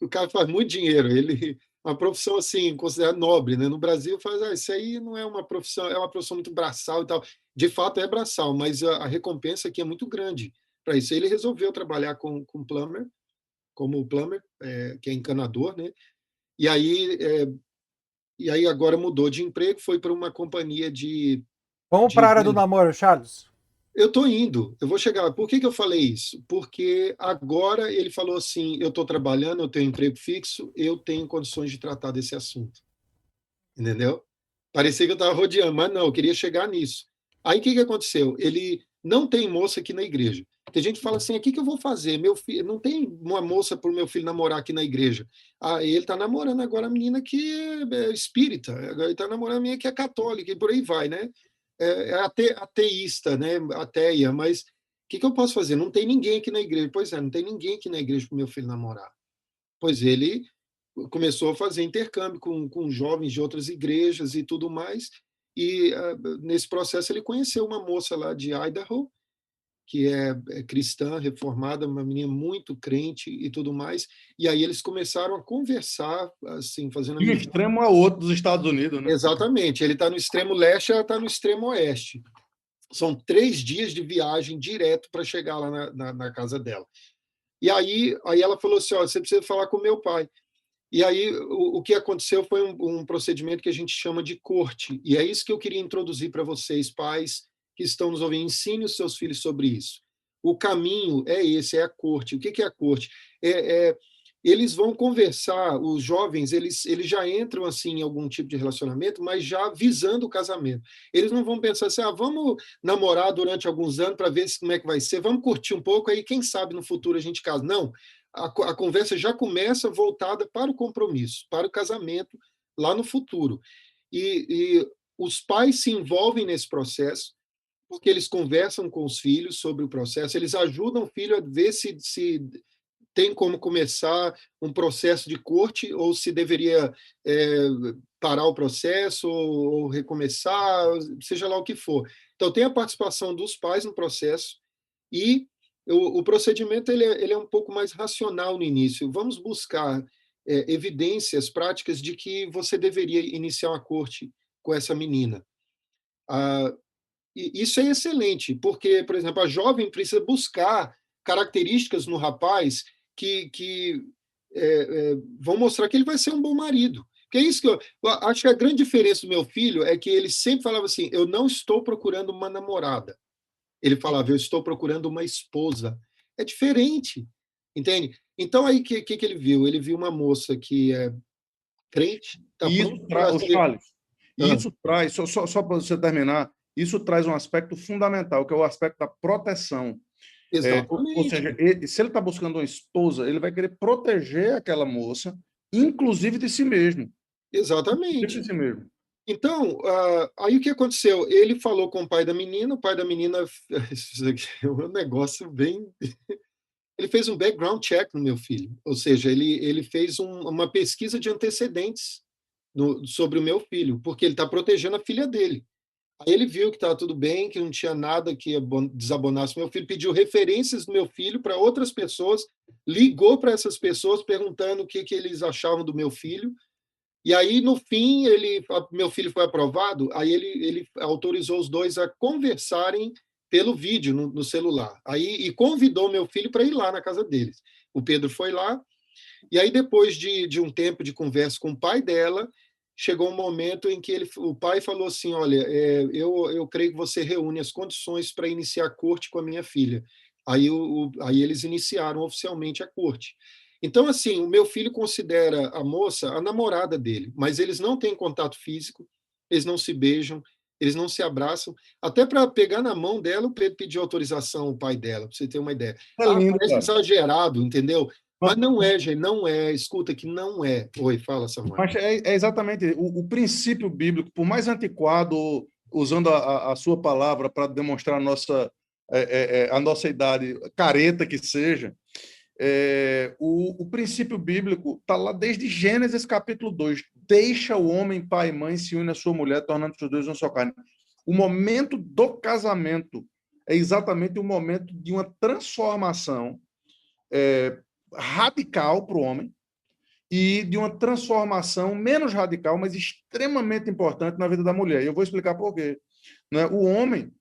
o cara faz muito dinheiro, ele é uma profissão assim considerada nobre, né? No Brasil faz, isso aí não é uma profissão, é uma profissão muito braçal e tal. De fato é braçal, mas a recompensa aqui é muito grande para isso. Ele resolveu trabalhar com plumber, como plumber, que é encanador, né? E aí agora mudou de emprego, foi para uma companhia Vamos de para a área do namoro, Charles. Eu estou indo, eu vou chegar. Por que eu falei isso? Porque agora ele falou assim: eu estou trabalhando, eu tenho emprego fixo, eu tenho condições de tratar desse assunto. Entendeu? Parecia que eu estava rodeando, mas não, eu queria chegar nisso. Aí o que aconteceu? Ele não tem moça aqui na igreja. Tem gente que fala assim: o que eu vou fazer? Meu filho, não tem uma moça para o meu filho namorar aqui na igreja. Ah, ele está namorando agora a menina que é espírita, agora ele está namorando a menina que é católica, e por aí vai, né? Ateísta, né? Ateia, mas o que eu posso fazer? Não tem ninguém aqui na igreja. Pois é, não tem ninguém aqui na igreja para o meu filho namorar. Pois ele começou a fazer intercâmbio com jovens de outras igrejas e tudo mais, e nesse processo ele conheceu uma moça lá de Idaho, que é cristã, reformada, uma menina muito crente e tudo mais, e aí eles começaram a conversar, assim, fazendo De um amizade. extremo a outro dos Estados Unidos, né? Exatamente, ele está no extremo leste, ela está no extremo oeste. São 3 dias de viagem direto para chegar lá na casa dela. E aí ela falou assim: ó, você precisa falar com meu pai. E aí o que aconteceu foi um procedimento que a gente chama de corte. E é isso que eu queria introduzir para vocês, pais que estão nos ouvindo. Ensine os seus filhos sobre isso. O caminho é esse, é a corte. O que é a corte? Eles vão conversar, os jovens, eles já entram assim em algum tipo de relacionamento, mas já visando o casamento. Eles não vão pensar assim: vamos namorar durante alguns anos para ver como é que vai ser, vamos curtir um pouco, aí quem sabe no futuro a gente casa. Não, a conversa já começa voltada para o compromisso, para o casamento lá no futuro. E os pais se envolvem nesse processo, porque eles conversam com os filhos sobre o processo, eles ajudam o filho a ver se tem como começar um processo de corte ou se deveria parar o processo ou recomeçar, seja lá o que for. Então, tem a participação dos pais no processo e o procedimento ele é um pouco mais racional no início. Vamos buscar evidências práticas de que você deveria iniciar uma corte com essa menina. Ah, e isso é excelente, porque, por exemplo, a jovem precisa buscar características no rapaz que vão mostrar que ele vai ser um bom marido. Que é isso que eu acho que a grande diferença do meu filho é que ele sempre falava assim: eu não estou procurando uma namorada. Ele falava: eu estou procurando uma esposa. É diferente, entende? Então, aí, o que ele viu? Ele viu uma moça que é crente, está E isso pronto para traz, ser. Charles, isso traz, só para você terminar, isso traz um aspecto fundamental, que é o aspecto da proteção. Ou Exatamente, seja, se ele está buscando uma esposa, ele vai querer proteger aquela moça, inclusive de si mesmo. Inclusive exatamente. de si mesmo. Então, aí o que aconteceu? Ele falou com o pai da menina, isso aqui é um negócio bem. Ele fez um background check no meu filho, ou seja, ele fez uma pesquisa de antecedentes sobre o meu filho, porque ele está protegendo a filha dele. Aí ele viu que estava tudo bem, que não tinha nada que desabonasse meu filho, pediu referências do meu filho para outras pessoas, ligou para essas pessoas perguntando o que eles achavam do meu filho, e aí, no fim, meu filho foi aprovado, aí ele autorizou os dois a conversarem pelo vídeo no celular. E convidou meu filho para ir lá na casa deles. O Pedro foi lá, e aí, depois de um tempo de conversa com o pai dela, chegou um momento em que o pai falou assim: olha, eu creio que você reúne as condições para iniciar a corte com a minha filha. Aí eles iniciaram oficialmente a corte. Então, assim, o meu filho considera a moça a namorada dele, mas eles não têm contato físico, eles não se beijam, eles não se abraçam. Até para pegar na mão dela, o Pedro pediu autorização ao pai dela, para você ter uma ideia. É lindo, Parece cara. exagerado, entendeu? Mas Mas, não é, gente, não é. Escuta que não é. Oi, fala, Samuel. mas é exatamente o princípio bíblico, por mais antiquado, usando a sua palavra para demonstrar a nossa idade, careta que seja, o princípio bíblico está lá desde Gênesis capítulo 2. Deixa o homem, pai e mãe, se une à sua mulher, tornando-se os dois uma só carne. O momento do casamento é exatamente o momento de uma transformação radical para o homem e de uma transformação menos radical, mas extremamente importante na vida da mulher. E eu vou explicar por quê. Não é? O homem,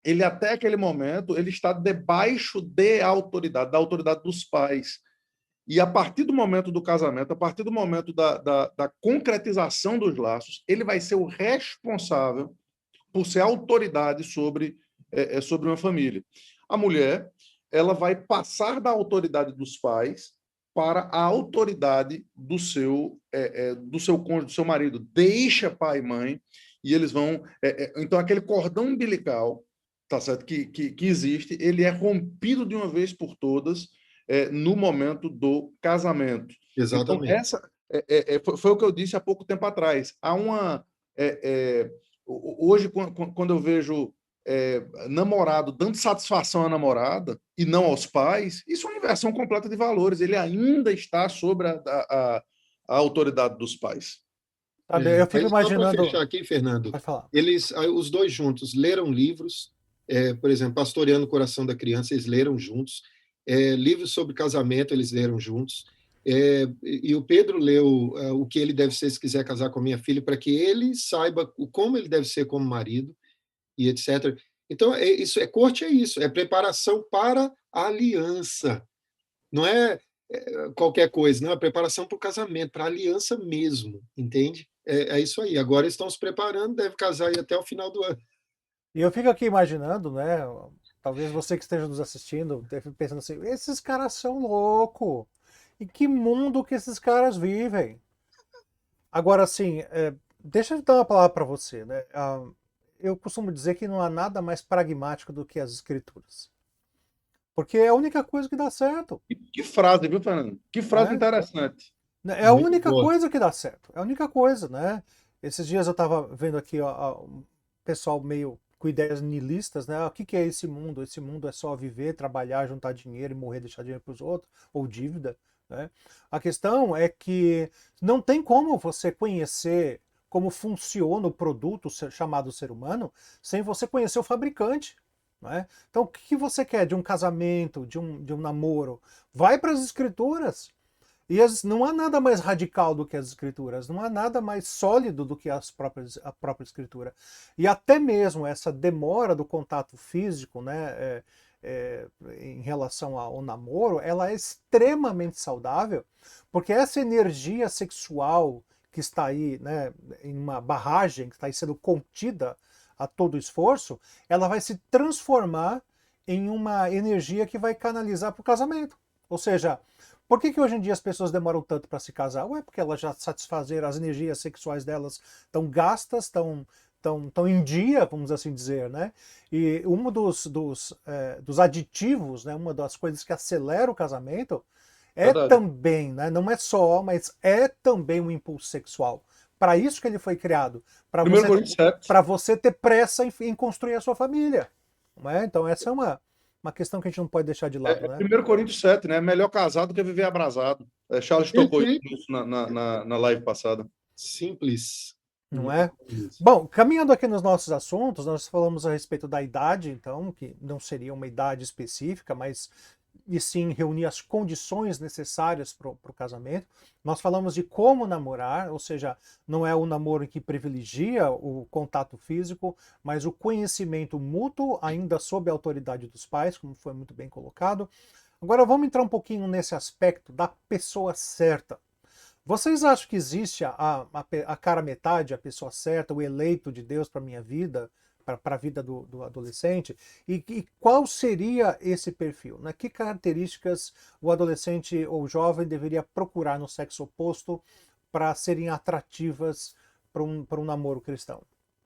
ele até aquele momento, ele está debaixo da autoridade dos pais. E a partir do momento do casamento, a partir do momento da concretização dos laços, ele vai ser o responsável por ser autoridade sobre uma família. A mulher, ela vai passar da autoridade dos pais para a autoridade do seu cônjuge, do seu marido. Deixa pai e mãe e eles vão... então, aquele cordão umbilical, tá certo, que existe, ele é rompido de uma vez por todas no momento do casamento. Exatamente. Então, foi o que eu disse há pouco tempo atrás. Há uma... hoje, quando eu vejo namorado dando satisfação à namorada e não aos pais, isso é uma inversão completa de valores. Ele ainda está sobre a autoridade dos pais. Sabe, eu fico Aí, só para imaginando. fechar aqui, Fernando, Pode falar. os dois juntos leram livros, por exemplo, Pastoreando o Coração da Criança, eles leram juntos, livros sobre casamento, eles leram juntos, e o Pedro leu O que ele deve ser se quiser casar com a minha filha, para que ele saiba como ele deve ser como marido, e etc. Então, corte é isso, é preparação para a aliança. Não é qualquer coisa, não, é preparação para o casamento, para a aliança mesmo, entende? É isso aí. Agora estão se preparando, deve casar aí até o final do ano. E eu fico aqui imaginando, né? Talvez você que esteja nos assistindo, deve pensando assim: esses caras são loucos. Em que mundo que esses caras vivem? Agora, assim, deixa eu dar uma palavra para você, né? Eu costumo dizer que não há nada mais pragmático do que as escrituras. Porque é a única coisa que dá certo. Que frase, viu, Fernando? Que frase interessante. É a Muito única boa. coisa que dá certo. É a única coisa, né? Esses dias eu estava vendo aqui um pessoal meio com ideias nihilistas, né? O que é esse mundo? Esse mundo é só viver, trabalhar, juntar dinheiro e morrer, deixar dinheiro para os outros, ou dívida, né? A questão é que não tem como você conhecer como funciona o produto chamado ser humano sem você conhecer o fabricante. Né? Então, o que você quer de um casamento, de um namoro? Vai para as escrituras. E não há nada mais radical do que as escrituras, não há nada mais sólido do que a própria escritura. E até mesmo essa demora do contato físico, né, em relação ao namoro, ela é extremamente saudável, porque essa energia sexual que está aí, né, em uma barragem, que está aí sendo contida a todo esforço, ela vai se transformar em uma energia que vai canalizar para o casamento. Ou seja, por que hoje em dia as pessoas demoram tanto para se casar? Ué, porque elas já satisfazeram, as energias sexuais delas estão gastas, estão em dia, vamos assim dizer, né? E um dos aditivos, né, uma das coisas que acelera o casamento também, né, não é só, mas é também um impulso sexual. Para isso que ele foi criado, para você ter pressa em construir a sua família. Não é? Então essa é uma questão que a gente não pode deixar de lado, né? 1 Coríntios 7, né? Melhor casado que viver abrasado. Charles tocou Perfeito. isso na live passada. Simples. Não Muito é? simples. Bom, caminhando aqui nos nossos assuntos, nós falamos a respeito da idade, então, que não seria uma idade específica, mas e sim reunir as condições necessárias para o casamento. Nós falamos de como namorar, ou seja, não é o namoro que privilegia o contato físico, mas o conhecimento mútuo, ainda sob a autoridade dos pais, como foi muito bem colocado. Agora vamos entrar um pouquinho nesse aspecto da pessoa certa. Vocês acham que existe a cara metade, a pessoa certa, o eleito de Deus para a minha vida, para a vida do adolescente? E qual seria esse perfil? Né? Que características o adolescente ou jovem deveria procurar no sexo oposto para serem atrativas para um namoro cristão?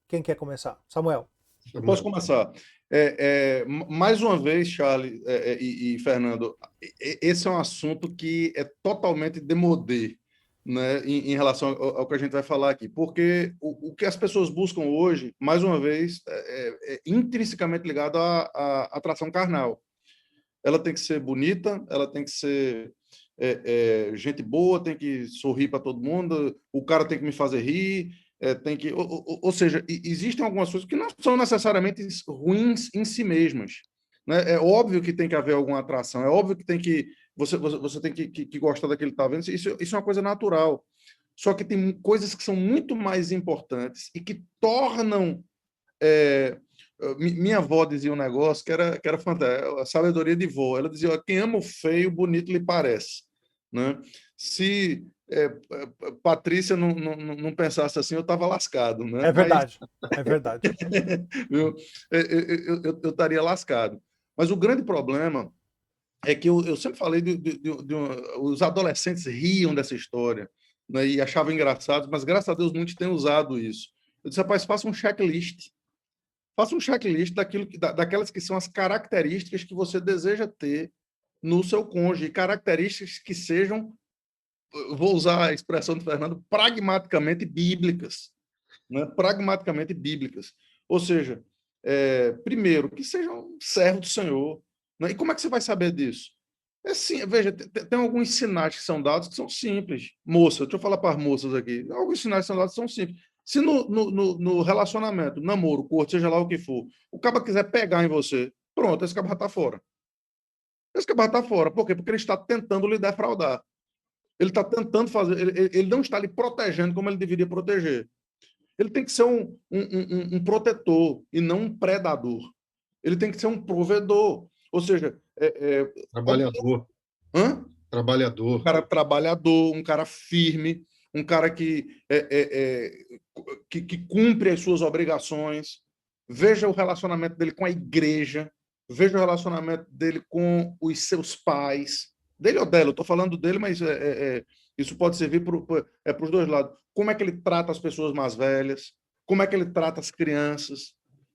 Quem quer começar? Samuel. Posso começar? Mais uma vez, Charles e Fernando, esse é um assunto que é totalmente démodé, né, em relação ao que a gente vai falar aqui, porque o que as pessoas buscam hoje, mais uma vez, é intrinsecamente ligado à atração carnal. Ela tem que ser bonita, ela tem que ser gente boa, tem que sorrir para todo mundo, o cara tem que me fazer rir, tem que, ou seja, existem algumas coisas que não são necessariamente ruins em si mesmas, né? É óbvio que tem que haver alguma atração, é óbvio que tem que você tem que gostar daquele que está vendo, isso é uma coisa natural. Só que tem coisas que são muito mais importantes e que tornam minha avó dizia um negócio que era fantástico, a sabedoria de vó. Ela dizia: quem ama o feio, bonito lhe parece. Né? Se Patrícia não pensasse assim, eu estava lascado. Né? É verdade, é verdade. Eu estaria lascado. Mas o grande problema é que eu sempre falei os adolescentes riam dessa história, né, e achavam engraçado, mas graças a Deus muitos têm usado isso. Eu disse: rapaz, faça um checklist. Faça um checklist daquelas que são as características que você deseja ter no seu cônjuge, características que sejam, vou usar a expressão do Fernando, pragmaticamente bíblicas. Né? Pragmaticamente bíblicas. Ou seja, primeiro, que sejam servos do Senhor. Né? E como é que você vai saber disso? Sim, veja, tem alguns sinais que são dados que são simples. Moça, deixa eu falar para as moças aqui. Alguns sinais que são dados que são simples. Se no relacionamento, namoro, corte, seja lá o que for, o cara quiser pegar em você, pronto, esse cara já está fora. Esse cara está fora. Por quê? Porque ele está tentando lhe defraudar. Ele está tentando fazer, ele não está lhe protegendo como ele deveria proteger. Ele tem que ser um protetor e não um predador. Ele tem que ser um provedor. Ou seja, Trabalhador. Hã? Trabalhador. Um cara trabalhador, um cara firme, um cara que cumpre as suas obrigações. Veja o relacionamento dele com a igreja, veja o relacionamento dele com os seus pais, dele ou dela, eu estou falando dele, mas isso pode servir para os dois lados. Como é que ele trata as pessoas mais velhas, como é que ele trata as crianças,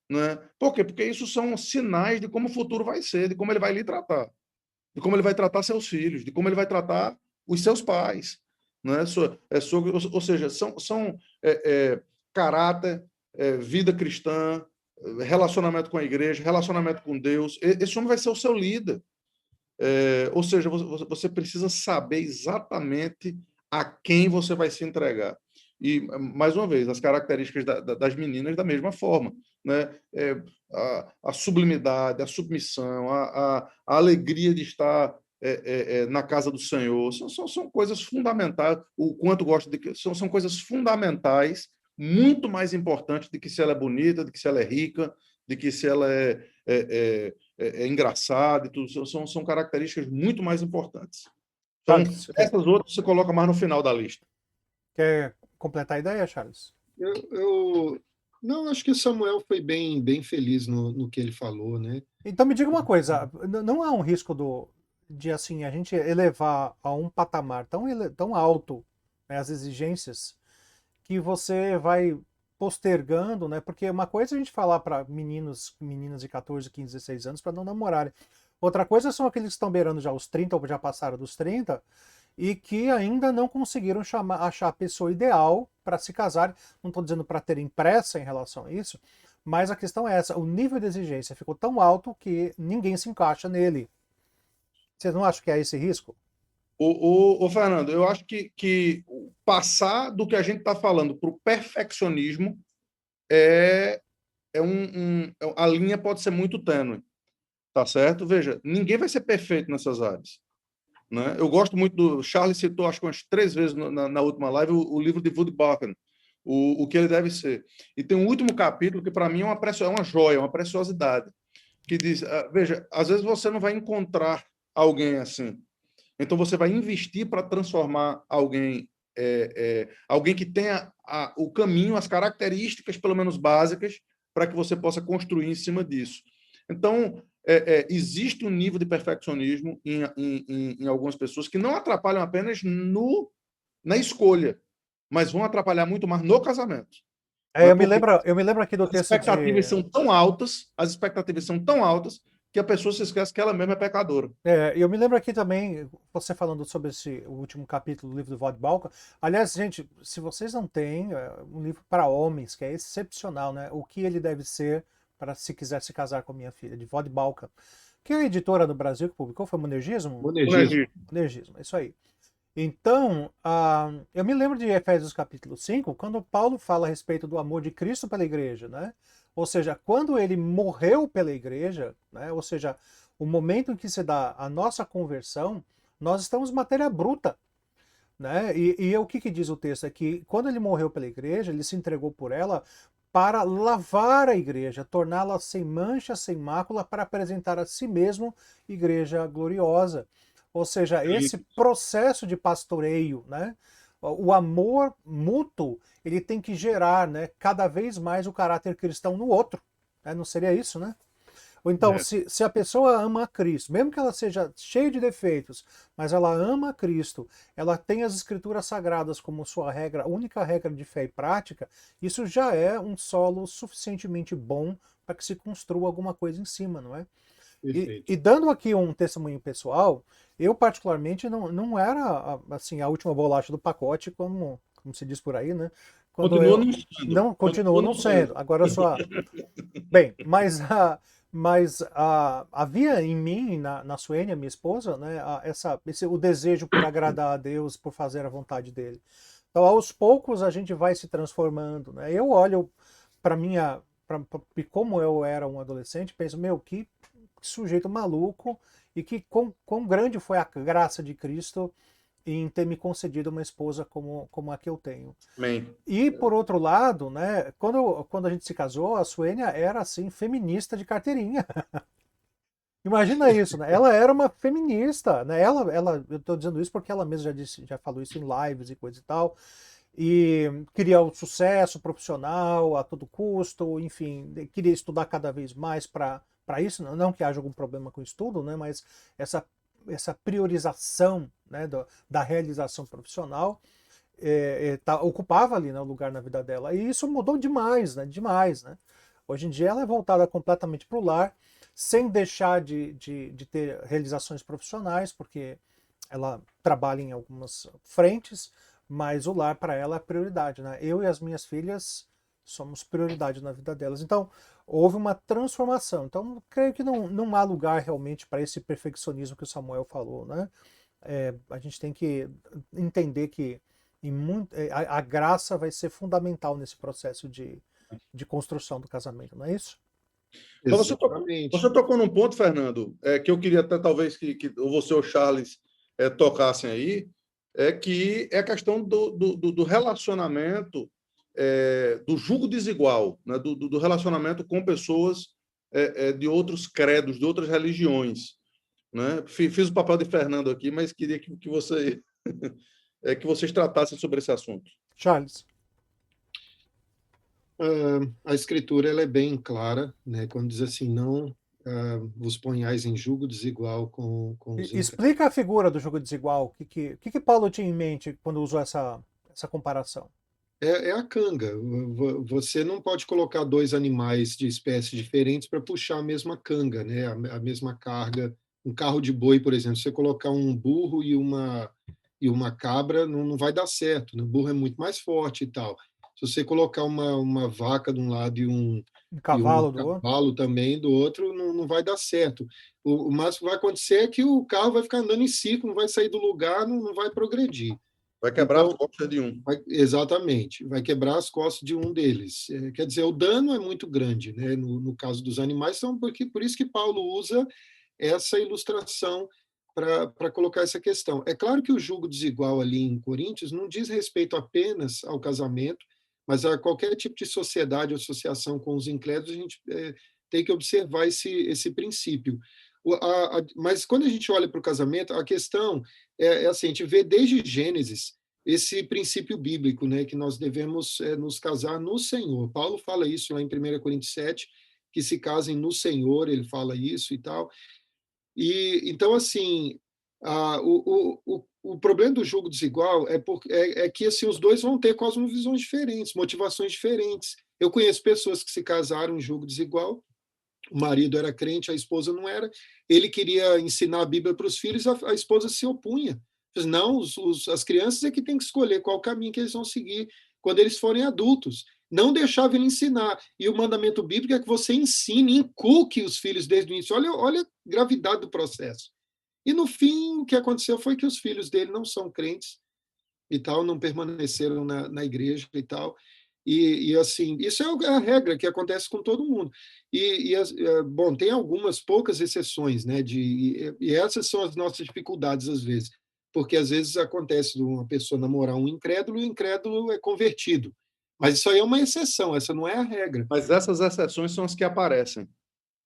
né? Por quê? Porque isso são sinais de como o futuro vai ser, de como ele vai lhe tratar, de como ele vai tratar seus filhos, de como ele vai tratar os seus pais. Né? Ou seja, são caráter, vida cristã, relacionamento com a igreja, relacionamento com Deus. Esse homem vai ser o seu líder. Ou seja, você precisa saber exatamente a quem você vai se entregar. E, mais uma vez, as características das meninas da mesma forma. Né? A sublimidade, a submissão, a alegria de estar na casa do Senhor, são coisas fundamentais. O quanto gosto de são coisas fundamentais, muito mais importantes do que se ela é bonita, de que se ela é rica, de que se ela é engraçada e tudo. São características muito mais importantes. Então, Charles, essas outras você coloca mais no final da lista. quer completar a ideia, Charles? Não, acho que Samuel foi bem feliz no que ele falou, né? Então me diga uma coisa, não há um risco de assim, a gente elevar a um patamar tão alto, né, as exigências, que você vai postergando, né? Porque uma coisa é a gente falar para meninas de 14, 15, 16 anos para não namorarem. Outra coisa são aqueles que estão beirando já os 30 ou já passaram dos 30 e que ainda não conseguiram achar a pessoa ideal para se casar. Não estou dizendo para terem pressa em relação a isso, mas a questão é essa, o nível de exigência ficou tão alto que ninguém se encaixa nele. Vocês não acham que há esse risco? Fernando, eu acho que passar do que a gente está falando para o perfeccionismo é, a linha pode ser muito tênue, tá certo? Veja, ninguém vai ser perfeito nessas áreas, né? Eu gosto muito do Charles citou, acho que umas 3 vezes na última live, o livro de Woody Buchan, o que ele deve ser. E tem um último capítulo que para mim é uma joia, uma preciosidade, que diz, veja, às vezes você não vai encontrar alguém assim. Então você vai investir para transformar alguém alguém que tenha o caminho, as características pelo menos básicas para que você possa construir em cima disso. Então existe um nível de perfeccionismo em algumas pessoas que não atrapalham apenas na escolha, mas vão atrapalhar muito mais no casamento. Eu me lembro aqui do As texto expectativas são tão altas, que a pessoa se esquece que ela mesma é pecadora. Eu me lembro aqui também, você falando sobre o último capítulo do livro do Vodd Balkan. Aliás, gente, se vocês não têm um livro para homens, que é excepcional, né? O que ele deve ser para se quiser se casar com a minha filha, de Vodd Balkan. Que é a editora no Brasil que publicou, foi Monergismo? Monergismo, é isso aí. Então, eu me lembro de Efésios capítulo 5, quando Paulo fala a respeito do amor de Cristo pela igreja, né? Ou seja, quando ele morreu pela igreja, né? Ou seja, o momento em que se dá a nossa conversão, nós estamos matéria bruta, né? E o que diz o texto? É que quando ele morreu pela igreja, ele se entregou por ela para lavar a igreja, torná-la sem mancha, sem mácula, para apresentar a si mesmo igreja gloriosa. Ou seja, esse processo de pastoreio, né? O amor mútuo, ele tem que gerar, né, cada vez mais o caráter cristão no outro. Né? Não seria isso, né? Ou então, se a pessoa ama a Cristo, mesmo que ela seja cheia de defeitos, mas ela ama a Cristo, ela tem as escrituras sagradas como sua regra, única regra de fé e prática, isso já é um solo suficientemente bom para que se construa alguma coisa em cima, não é? E dando aqui um testemunho pessoal, eu particularmente não era assim a última bolacha do pacote, como se diz por aí, né? Continuo não sendo. Agora só. Bem, mas havia em mim, na Suênia, minha esposa, né, o desejo por agradar a Deus, por fazer a vontade dele. Então, aos poucos, a gente vai se transformando. Né? Eu olho para como eu era um adolescente, penso, meu, que sujeito maluco, e que quão grande foi a graça de Cristo em ter me concedido uma esposa como a que eu tenho. Amém. E, por outro lado, né, quando a gente se casou, a Suênia era, assim, feminista de carteirinha. Imagina isso, né? Ela era uma feminista, né? Eu estou dizendo isso porque ela mesma já falou isso em lives e coisa e tal, e queria o sucesso profissional a todo custo, enfim, queria estudar cada vez mais para isso, não que haja algum problema com o estudo, né, mas essa priorização, né, da realização profissional ocupava ali, né, o lugar na vida dela. E isso mudou demais, né, demais. Né? Hoje em dia ela é voltada completamente para o lar, sem deixar de ter realizações profissionais, porque ela trabalha em algumas frentes, mas o lar para ela é prioridade. Né? Eu e as minhas filhas somos prioridade na vida delas. Então, houve uma transformação. Então, creio que não há lugar realmente para esse perfeccionismo que o Samuel falou. Né? A gente tem que entender que a graça vai ser fundamental nesse processo de construção do casamento, não é isso? Você tocou num ponto, Fernando, que eu queria até talvez que ou você ou Charles tocassem aí, que é a questão do relacionamento, do julgo desigual, né? do relacionamento com pessoas de outros credos, de outras religiões. Né? Fiz o papel de Fernando aqui, mas queria que vocês tratassem sobre esse assunto. Charles. A escritura ela é bem clara, né? Quando diz assim, não vos ponhais em julgo desigual com os Explica a figura do julgo desigual. O que Paulo tinha em mente quando usou essa comparação? É a canga. Você não pode colocar dois animais de espécies diferentes para puxar a mesma canga, né? A mesma carga. Um carro de boi, por exemplo, se você colocar um burro e uma cabra, não vai dar certo. Né? O burro é muito mais forte e tal. Se você colocar uma vaca de um lado Um e um cavalo do outro. cavalo também do outro, não vai dar certo. O máximo que vai acontecer é que o carro vai ficar andando em círculo, não vai sair do lugar, não vai progredir. Vai quebrar as Então, costas de um. exatamente, vai quebrar as costas de um deles. Quer dizer, o dano é muito grande, né? No caso dos animais, então, por isso que Paulo usa essa ilustração para colocar essa questão. É claro que o julgo desigual ali em Coríntios não diz respeito apenas ao casamento, mas a qualquer tipo de sociedade, associação com os incrédulos, a gente tem que observar esse princípio. Mas quando a gente olha para o casamento, a questão é assim, a gente vê desde Gênesis esse princípio bíblico, né, que nós devemos nos casar no Senhor. Paulo fala isso lá em 1 Coríntios 7, que se casem no Senhor, ele fala isso e tal. E então, assim, o problema do julgo desigual é que assim, os dois vão ter cosmovisões diferentes, motivações diferentes. Eu conheço pessoas que se casaram em julgo desigual, o marido era crente, a esposa não era, ele queria ensinar a Bíblia para os filhos, a esposa se opunha. Diz, não, as crianças é que têm que escolher qual caminho que eles vão seguir quando eles forem adultos. Não deixava ele ensinar. E o mandamento bíblico é que você ensine, inculque os filhos desde o início. Olha a gravidade do processo. E no fim, o que aconteceu foi que os filhos dele não são crentes e tal, não permaneceram na igreja e tal. E assim, isso é a regra que acontece com todo mundo. Bom, tem algumas poucas exceções, né? E essas são as nossas dificuldades às vezes, porque às vezes acontece de uma pessoa namorar um incrédulo e o incrédulo é convertido. Mas isso aí é uma exceção, essa não é a regra. Mas essas exceções são as que aparecem,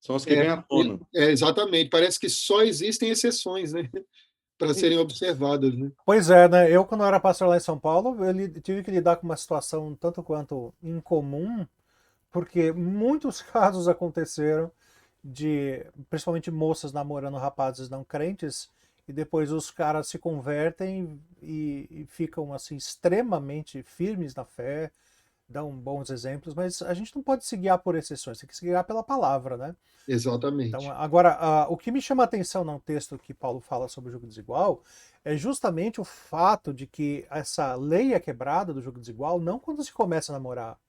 são as que vêm à tona. Exatamente, parece que só existem exceções, né? Para serem observadas, né? Pois é, né? Eu, quando eu era pastor lá em São Paulo, eu tive que lidar com uma situação tanto quanto incomum, porque muitos casos aconteceram de, principalmente moças namorando rapazes não crentes, e depois os caras se convertem e ficam assim extremamente firmes na fé, dão bons exemplos, mas a gente não pode se guiar por exceções, tem que se guiar pela palavra, né? Então, Exatamente. agora, o que me chama a atenção no texto que Paulo fala sobre o jogo desigual é justamente o fato de que essa lei é quebrada do jogo desigual não quando se começa a namorar,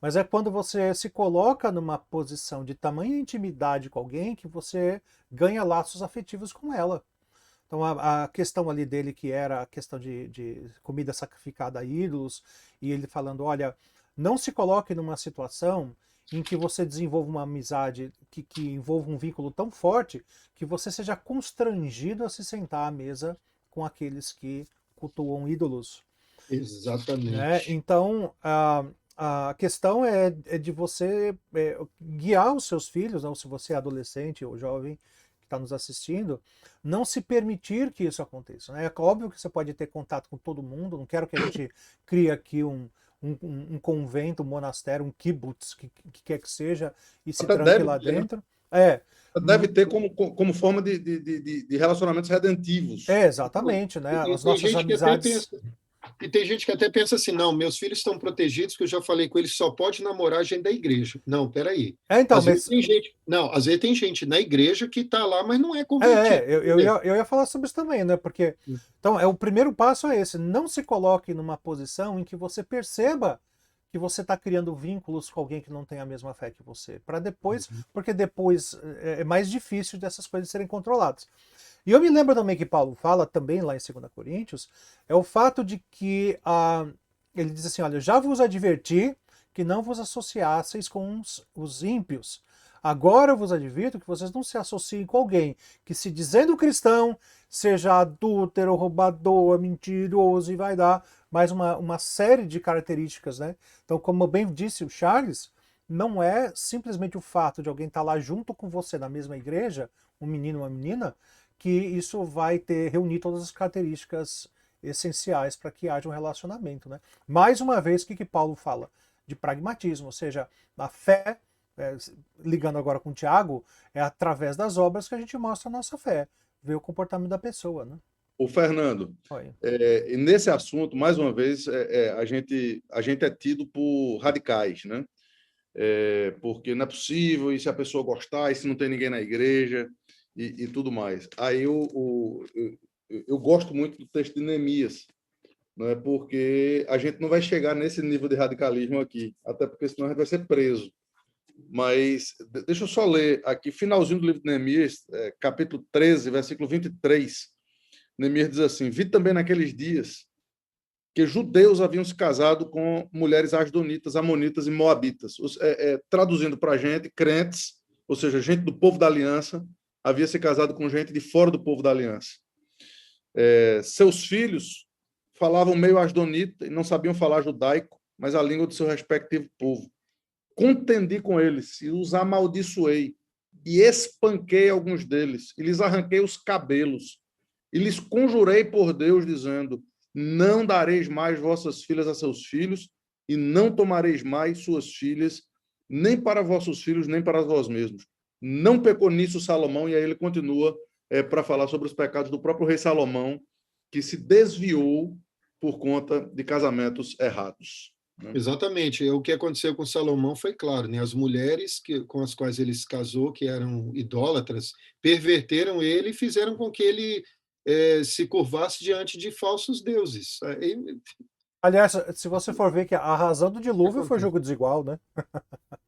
mas é quando você se coloca numa posição de tamanha intimidade com alguém que você ganha laços afetivos com ela. Então a questão ali dele que era a questão de comida sacrificada a ídolos, e ele falando, olha, não se coloque numa situação em que você desenvolva uma amizade que envolva um vínculo tão forte que você seja constrangido a se sentar à mesa com aqueles que cultuam ídolos. Né? Exatamente. Então, a questão é de você guiar os seus filhos, ou se você é adolescente ou jovem que está nos assistindo, não se permitir que isso aconteça. Né? É óbvio que você pode ter contato com todo mundo, não quero que a gente crie aqui um convento, um monastério, um kibbutz, que quer que seja, e se Até tranque deve lá ter, né? dentro. É, Deve ter como forma de relacionamentos redentivos. exatamente, né? E As tem nossas gente que até amizades. pensa, e tem gente que até pensa assim, não, meus filhos estão protegidos, que eu já falei com eles, só pode namorar gente da igreja. Não, peraí. Então, Às vezes mas tem gente, não, às vezes tem gente na igreja que está lá, mas não é É, convertido. eu ia falar sobre isso também, né? Porque, então, o primeiro passo é esse, não se coloque numa posição em que você perceba que você está criando vínculos com alguém que não tem a mesma fé que você, para depois, porque depois é mais difícil dessas coisas serem controladas. E eu me lembro também que Paulo fala, também lá em 2 Coríntios, é o fato de que ele diz assim, olha, já vos adverti que não vos associasseis com os ímpios. Agora eu vos advirto que vocês não se associem com alguém que, se dizendo cristão, seja adúltero, roubador, mentiroso, e vai dar mais uma série de características, né? Então, como bem disse o Charles, não é simplesmente o fato de alguém estar lá junto com você na mesma igreja, um menino ou uma menina, que isso vai reunir todas as características essenciais para que haja um relacionamento, né? Mais uma vez, o que Paulo fala? De pragmatismo, ou seja, a fé, ligando agora com o Tiago, é através das obras que a gente mostra a nossa fé, ver o comportamento da pessoa, né? O Fernando, e nesse assunto, mais uma vez, a gente é tido por radicais, né? Porque não é possível, e se a pessoa gostar, e se não tem ninguém na igreja, e tudo mais. Aí eu gosto muito do texto de Neemias, não é? Porque a gente não vai chegar nesse nível de radicalismo aqui, até porque senão a gente vai ser preso. Mas deixa eu só ler aqui, finalzinho do livro de Neemias, capítulo 13, versículo 23. Neemias diz assim: vi também naqueles dias que judeus haviam se casado com mulheres asdonitas, amonitas e moabitas. Traduzindo para a gente, crentes, ou seja, gente do povo da aliança, havia se casado com gente de fora do povo da aliança. Seus filhos falavam meio asdonita e não sabiam falar judaico, mas a língua do seu respectivo povo. Contendi com eles e os amaldiçoei, e espanquei alguns deles, e lhes arranquei os cabelos, e lhes conjurei por Deus, dizendo: não dareis mais vossas filhas a seus filhos, e não tomareis mais suas filhas, nem para vossos filhos, nem para vós mesmos. Não pecou nisso Salomão, e aí ele continua para falar sobre os pecados do próprio rei Salomão, que se desviou por conta de casamentos errados. Exatamente. O que aconteceu com Salomão foi claro, né? As mulheres com as quais ele se casou, que eram idólatras, perverteram ele e fizeram com que ele se curvasse diante de falsos deuses. Aliás, se você for ver que a razão do dilúvio foi jogo desigual, né?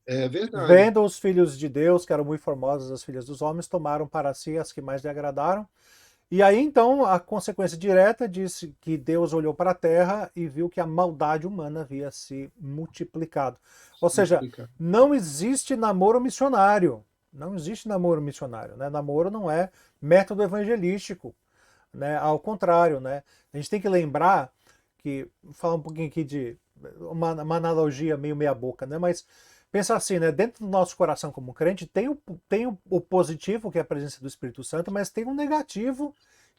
É verdade. Vendo os filhos de Deus, que eram muito formosas, as filhas dos homens, tomaram para si as que mais lhe agradaram. E aí, então, a consequência direta disse que Deus olhou para a terra e viu que a maldade humana havia se multiplicado. Ou seja, não existe namoro missionário. Não existe namoro missionário, né? Namoro não é método evangelístico, né? Ao contrário, né? A gente tem que lembrar que, falar um pouquinho aqui de uma analogia meio meia boca, né? Mas pensa assim, né? Dentro do nosso coração como crente tem o positivo, que é a presença do Espírito Santo, mas tem um negativo,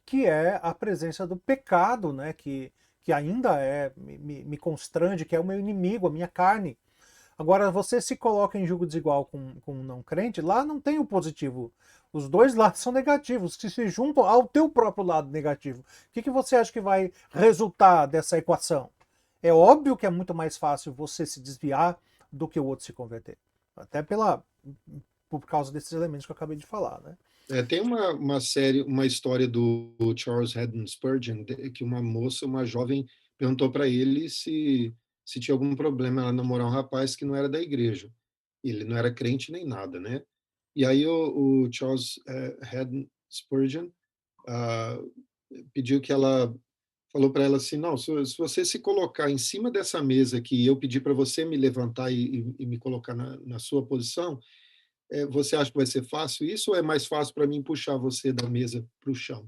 que é a presença do pecado, né? Que ainda me constrange, que é o meu inimigo, a minha carne. Agora, você se coloca em julgo desigual com um não crente, lá não tem o positivo. Os dois lados são negativos, que se juntam ao teu próprio lado negativo. O que você acha que vai resultar dessa equação? É óbvio que é muito mais fácil você se desviar do que o outro se converter. Até por causa desses elementos que eu acabei de falar, né? Tem uma história do Charles Haddon Spurgeon, que uma jovem, perguntou para ele se tinha algum problema ela namorar um rapaz que não era da igreja. Ele não era crente nem nada, né? E aí o Charles Haddon Spurgeon pediu que ela falou para ela assim: não, se você se colocar em cima dessa mesa que eu pedi para você me levantar e me colocar na sua posição, você acha que vai ser fácil isso, ou é mais fácil para mim puxar você da mesa para o chão,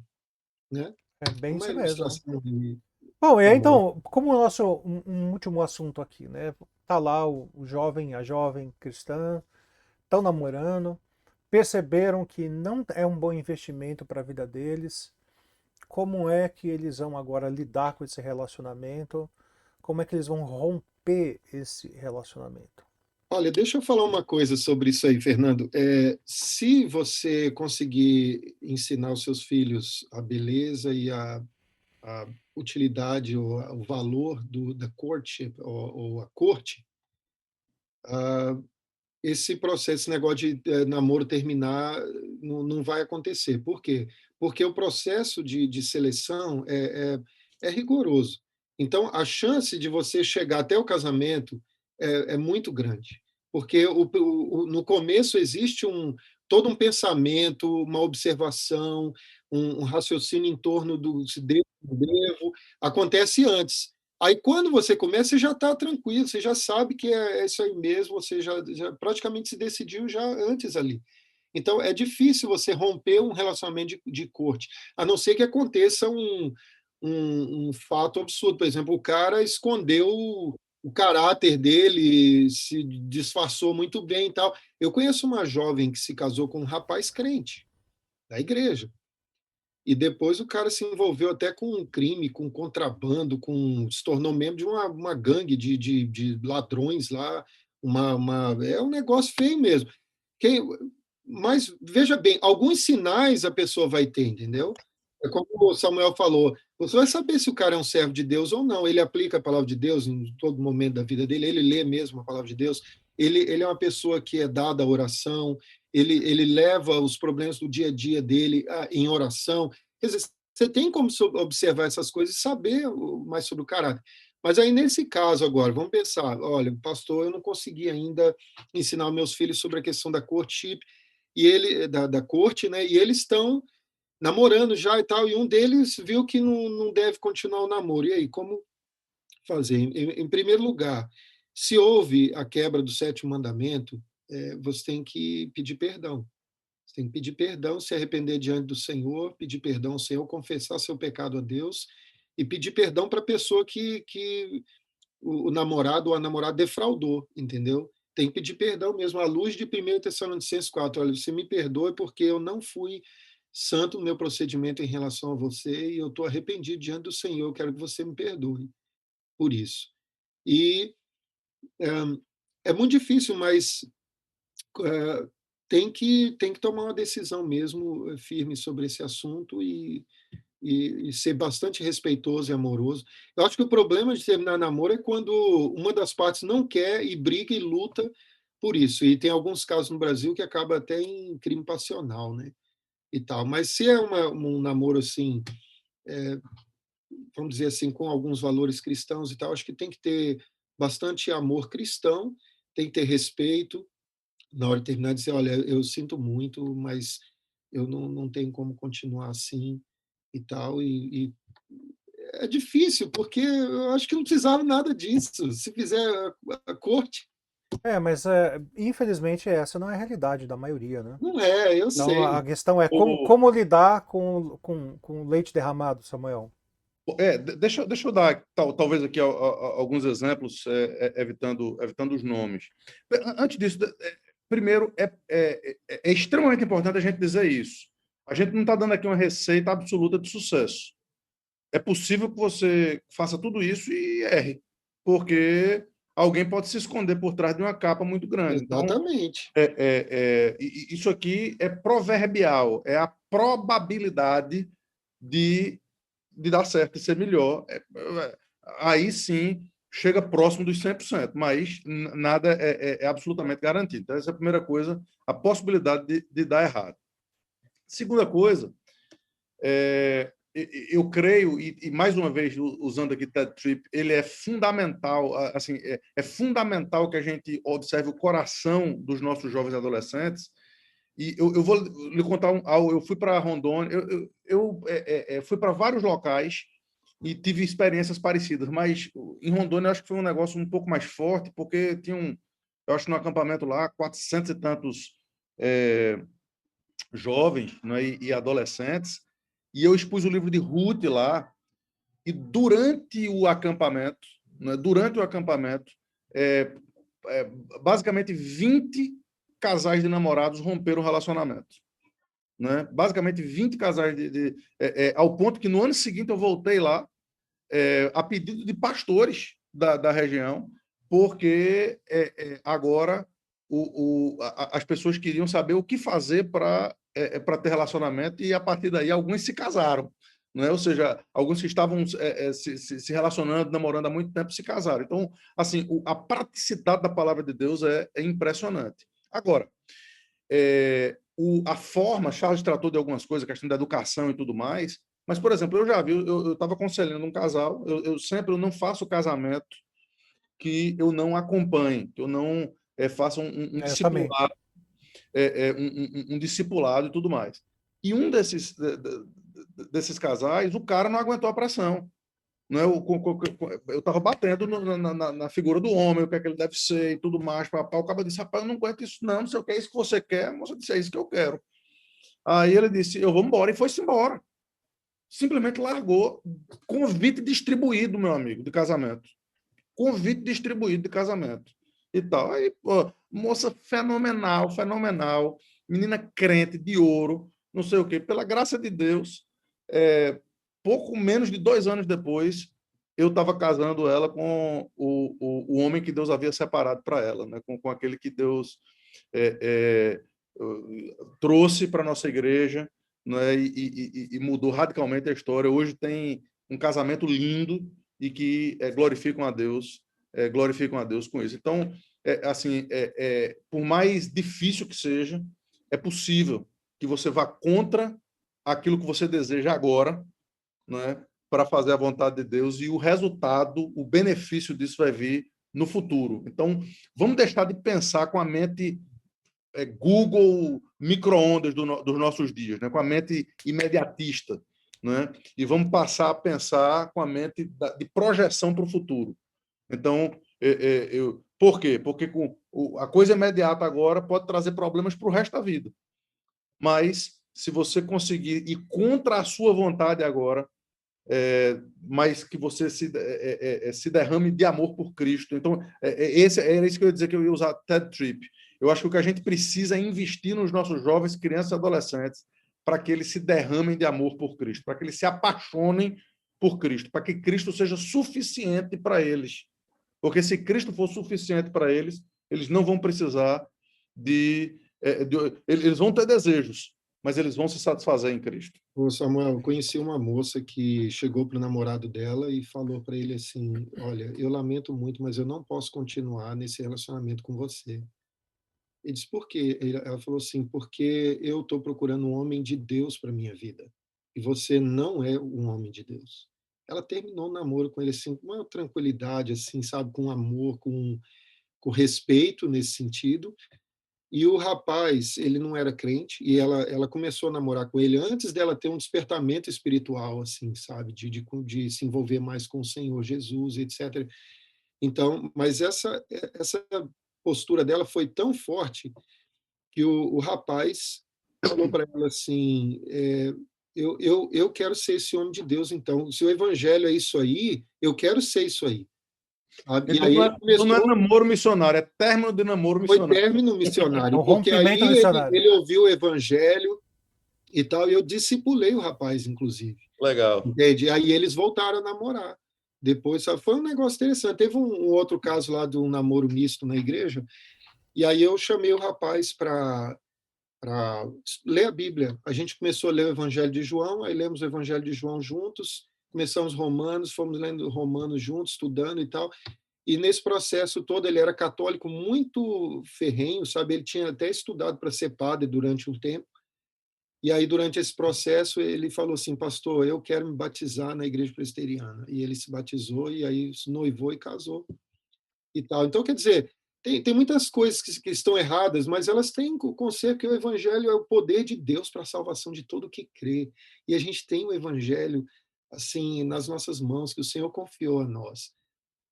né? É bem Uma isso mesmo. ilustração de Bom, e aí, amor. então, como o nosso um último assunto aqui, né? Tá lá o jovem, a jovem cristã, estão namorando, perceberam que não é um bom investimento para a vida deles. Como é que eles vão agora lidar com esse relacionamento? Como é que eles vão romper esse relacionamento? Olha, deixa eu falar uma coisa sobre isso aí, Fernando. Se você conseguir ensinar os seus filhos a beleza e a utilidade ou o valor da courtship ou a corte, esse processo, esse negócio de namoro terminar, não vai acontecer. Por quê? Porque o processo de seleção é rigoroso. Então, a chance de você chegar até o casamento é muito grande. Porque no começo existe todo um pensamento, uma observação, um raciocínio em torno do se devo, não devo, acontece antes. Aí, quando você começa, você já está tranquilo, você já sabe que é isso aí mesmo, você já praticamente se decidiu já antes ali. Então, é difícil você romper um relacionamento de corte, a não ser que aconteça um fato absurdo. Por exemplo, o cara escondeu o caráter dele, se disfarçou muito bem e tal. Eu conheço uma jovem que se casou com um rapaz crente, da igreja. E depois o cara se envolveu até com um crime, com contrabando, se tornou membro de uma gangue de ladrões lá. É um negócio feio mesmo. Mas, veja bem, alguns sinais a pessoa vai ter, entendeu? É como o Samuel falou, você vai saber se o cara é um servo de Deus ou não. Ele aplica a palavra de Deus em todo momento da vida dele, ele lê mesmo a palavra de Deus, ele é uma pessoa que é dada à oração, ele leva os problemas do dia a dia dele em oração. Quer dizer, Você tem como observar essas coisas e saber mais sobre o caráter. Mas aí, nesse caso agora, vamos pensar, olha, pastor, eu não consegui ainda ensinar meus filhos sobre a questão da courtship, e da corte, né? E eles estão namorando já e tal, e um deles viu que não deve continuar o namoro. E aí, como fazer? Em primeiro lugar, se houve a quebra do sétimo mandamento, você tem que pedir perdão. Você tem que pedir perdão, se arrepender diante do Senhor, pedir perdão ao Senhor, confessar seu pecado a Deus e pedir perdão para a pessoa que o namorado ou a namorada defraudou, entendeu? Tem que pedir perdão mesmo, à luz de 1 Tessalonicenses 4. Olha, você me perdoe porque eu não fui santo no meu procedimento em relação a você e eu estou arrependido diante do Senhor, eu quero que você me perdoe por isso. E é muito difícil, mas tem que tomar uma decisão mesmo firme sobre esse assunto e ser bastante respeitoso e amoroso. Eu acho que o problema de terminar namoro é quando uma das partes não quer e briga e luta por isso. E tem alguns casos no Brasil que acaba até em crime passional, né? E tal. Mas se é um namoro assim, vamos dizer assim, com alguns valores cristãos e tal, acho que tem que ter bastante amor cristão, tem que ter respeito, na hora de terminar, dizer: olha, eu sinto muito, mas eu não tenho como continuar assim e tal. E é difícil, porque eu acho que não precisava nada disso. Se fizer a corte, Mas infelizmente essa não é a realidade da maioria, né? não é, eu Então a sei. questão é O, como lidar com leite derramado, Samuel. deixa eu dar talvez aqui alguns exemplos, evitando os nomes. Antes disso, primeiro, é extremamente importante a gente dizer isso. A gente não está dando aqui uma receita absoluta de sucesso. É possível que você faça tudo isso e erre, porque alguém pode se esconder por trás de uma capa muito grande. Então, Exatamente. isso aqui é proverbial, é a probabilidade de dar certo e ser melhor. Aí sim chega próximo dos 100%, mas nada é absolutamente garantido. Então, essa é a primeira coisa, a possibilidade de dar errado. Segunda coisa, eu creio, e mais uma vez, usando aqui Ted Tripp, ele é fundamental, assim, é fundamental que a gente observe o coração dos nossos jovens adolescentes. E eu vou lhe contar algo. Eu fui para Rondônia, eu fui para vários locais e tive experiências parecidas, mas em Rondônia eu acho que foi um negócio um pouco mais forte, porque eu acho, no acampamento lá, 400 e tantos jovens, né, e adolescentes, e eu expus o livro de Ruth lá, e durante o acampamento, é, basicamente 20 casais de namorados romperam o relacionamento. Né? Basicamente 20 casais ao ponto que no ano seguinte eu voltei lá a pedido de pastores da região, porque agora as pessoas queriam saber o que fazer para ter relacionamento, e a partir daí alguns se casaram. Né? Ou seja, alguns que estavam se relacionando, namorando há muito tempo, se casaram. Então, assim, a praticidade da palavra de Deus é impressionante. Agora, a forma, Charles tratou de algumas coisas, a questão da educação e tudo mais, mas, por exemplo, eu já vi, eu estava aconselhando um casal, eu não faço casamento que eu não acompanhe, que eu não faça um Eu também. discipulado, um discipulado e tudo mais. E um desses casais, o cara não aguentou a pressão. Né? Eu estava batendo na figura do homem, o que é que ele deve ser e tudo mais. O cara disse: rapaz, eu não aguento isso, não sei o que é isso que você quer. A moça disse: é isso que eu quero. Aí ele disse: eu vou embora, e foi-se embora. Simplesmente largou. Convite distribuído, meu amigo, de casamento. Convite distribuído de casamento. E tal. Aí, pô, moça fenomenal, fenomenal. Menina crente, de ouro, não sei o quê. Pela graça de Deus, pouco menos de 2 anos depois, eu estava casando ela com o homem que Deus havia separado para ela, né? com aquele que Deus trouxe para a nossa igreja, né? E mudou radicalmente a história. Hoje tem um casamento lindo e que glorificam a Deus com isso. Então, assim, por mais difícil que seja, é possível que você vá contra aquilo que você deseja agora, né, para fazer a vontade de Deus, e o resultado, o benefício disso vai vir no futuro. Então, vamos deixar de pensar com a mente Google micro-ondas dos nossos dias, né, com a mente imediatista, né, e vamos passar a pensar com a mente de projeção para o futuro. Então, por quê? Porque a coisa imediata agora pode trazer problemas para o resto da vida. Mas, se você conseguir ir contra a sua vontade agora, mas que você se derrame de amor por Cristo. Então, era isso que eu ia dizer, que eu ia usar TED Trip. Eu acho que o que a gente precisa é investir nos nossos jovens, crianças e adolescentes, para que eles se derramem de amor por Cristo, para que eles se apaixonem por Cristo, para que Cristo seja suficiente para eles. Porque se Cristo for suficiente para eles, eles não vão precisar eles vão ter desejos, mas eles vão se satisfazer em Cristo. Ô Samuel, eu conheci uma moça que chegou para o namorado dela e falou para ele assim: olha, eu lamento muito, mas eu não posso continuar nesse relacionamento com você. Ele disse: por quê? Ela falou assim: porque eu estou procurando um homem de Deus para minha vida e você não é um homem de Deus. Ela terminou o namoro com ele assim, com uma tranquilidade, assim, sabe, com amor, com respeito nesse sentido. E o rapaz, ele não era crente, e ela começou a namorar com ele antes dela ter um despertamento espiritual, assim, sabe, de se envolver mais com o Senhor Jesus, etc. Então, mas essa postura dela foi tão forte que o rapaz falou para ela assim: eu quero ser esse homem de Deus, então, se o evangelho é isso aí, eu quero ser isso aí. E Então, aí ele não é começou. namoro missionário, é término de namoro Foi missionário. término É missionário, um porque aí rompimento missionário. ele ouviu o evangelho e tal, e eu discipulei o rapaz, inclusive. Legal. Entende? Aí eles voltaram a namorar. Depois, sabe, foi um negócio interessante. Teve um outro caso lá de um namoro misto na igreja, e aí eu chamei o rapaz para ler a Bíblia. A gente começou a ler o Evangelho de João, aí lemos o Evangelho de João juntos, começamos Romanos, fomos lendo Romanos juntos, estudando e tal. E nesse processo todo ele era católico muito ferrenho, sabe? Ele tinha até estudado para ser padre durante um tempo. E aí, durante esse processo, ele falou assim: pastor, eu quero me batizar na igreja presbiteriana. E ele se batizou, e aí se noivou e casou e tal. Então, quer dizer, tem muitas coisas que estão erradas, mas elas têm o conceito que o evangelho é o poder de Deus para a salvação de todo que crê. E a gente tem o evangelho, assim, nas nossas mãos, que o Senhor confiou a nós,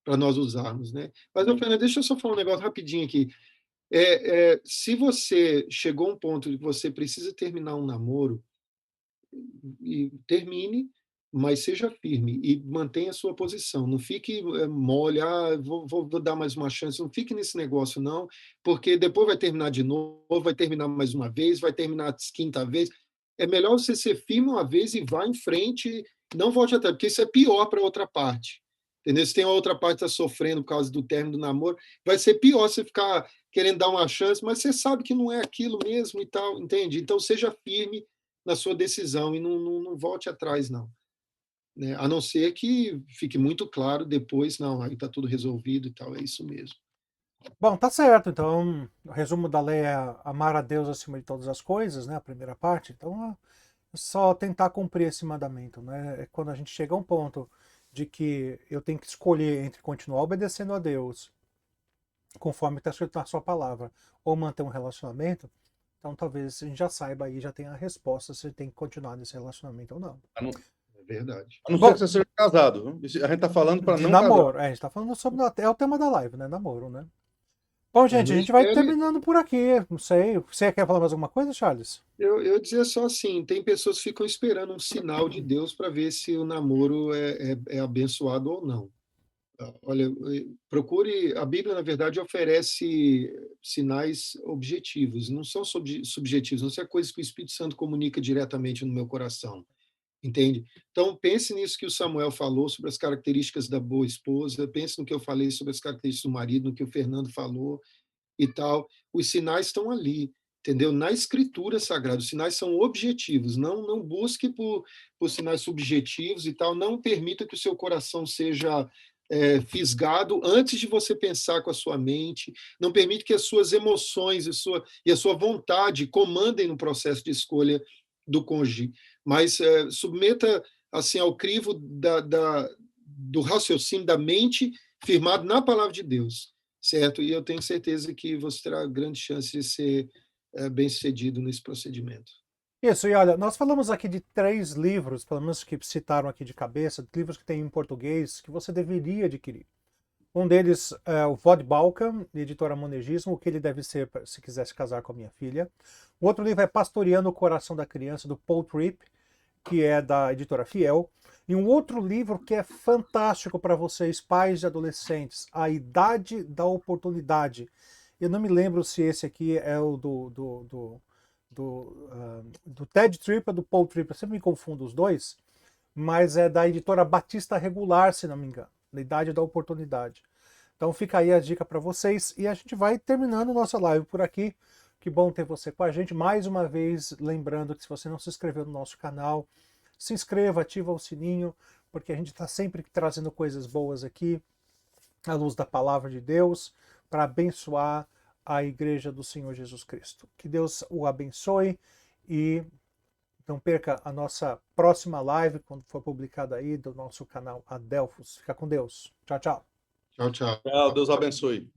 para nós usarmos, né? Mas, Fernando, deixa eu só falar um negócio rapidinho aqui. Se você chegou a um ponto de que você precisa terminar um namoro, e termine, mas seja firme e mantenha a sua posição. Não fique mole, vou dar mais uma chance. Não fique nesse negócio, não, porque depois vai terminar de novo, vai terminar mais uma vez, vai terminar a quinta vez. É melhor você ser firme uma vez e vá em frente, não volte atrás, porque isso é pior para a outra parte. Entendeu? Se tem a outra parte que está sofrendo por causa do término do namoro, vai ser pior você ficar querendo dar uma chance, mas você sabe que não é aquilo mesmo e tal, entende? Então seja firme na sua decisão e não volte atrás, não. Né? A não ser que fique muito claro depois, não, aí está tudo resolvido e tal, é isso mesmo. Bom, tá certo. Então, o resumo da lei é amar a Deus acima de todas as coisas, né? A primeira parte. Então, é só tentar cumprir esse mandamento, né? É quando a gente chega a um ponto de que eu tenho que escolher entre continuar obedecendo a Deus, conforme está escrito na sua palavra, ou manter um relacionamento, então talvez a gente já saiba aí, já tenha a resposta se tem que continuar nesse relacionamento ou não. É verdade. A não ser que você seja casado. Viu? A gente está falando para não namoro. casar. A gente está falando sobre é o tema da live, né? Namoro, né? Bom, gente, a Eu gente vai espero, terminando por aqui. Não sei. Você quer falar mais alguma coisa, Charles? eu dizer só assim, tem pessoas que ficam esperando um sinal de Deus para ver se o namoro é abençoado ou não. Olha, procure, a Bíblia, na verdade, oferece sinais objetivos, não são subjetivos, não são coisas que o Espírito Santo comunica diretamente no meu coração. Entende? Então, pense nisso que o Samuel falou sobre as características da boa esposa, pense no que eu falei sobre as características do marido, no que o Fernando falou e tal. Os sinais estão ali, entendeu? Na Escritura Sagrada, os sinais são objetivos, não busque por sinais subjetivos e tal, não permita que o seu coração seja fisgado antes de você pensar com a sua mente, não permite que as suas emoções e a sua vontade comandem no processo de escolha do cônjuge, mas submeta assim, ao crivo do raciocínio da mente firmado na palavra de Deus, certo? E eu tenho certeza que você terá grande chance de ser bem-sucedido nesse procedimento. Isso, e olha, nós falamos aqui de 3 livros, pelo menos que citaram aqui de cabeça, livros que tem em português, que você deveria adquirir. Um deles é o Vod Balkan, editora Monegismo, o que ele deve ser se quiser se casar com a minha filha. O outro livro é Pastoreando o Coração da Criança, do Paul Tripp, que é da editora Fiel. E um outro livro que é fantástico para vocês, pais de adolescentes, A Idade da Oportunidade. Eu não me lembro se esse aqui é o do Ted Tripp ou do Paul Tripp, eu sempre me confundo os dois, mas é da editora Batista Regular, se não me engano, da Idade da Oportunidade. Então fica aí a dica para vocês e a gente vai terminando nossa live por aqui. Que bom ter você com a gente. Mais uma vez, lembrando que se você não se inscreveu no nosso canal, se inscreva, ativa o sininho, porque a gente está sempre trazendo coisas boas aqui, à luz da palavra de Deus, para abençoar a Igreja do Senhor Jesus Cristo. Que Deus o abençoe e não perca a nossa próxima live, quando for publicada aí, do nosso canal Adelphos. Fica com Deus. Tchau, tchau. Tchau, tchau. Tchau, Deus abençoe.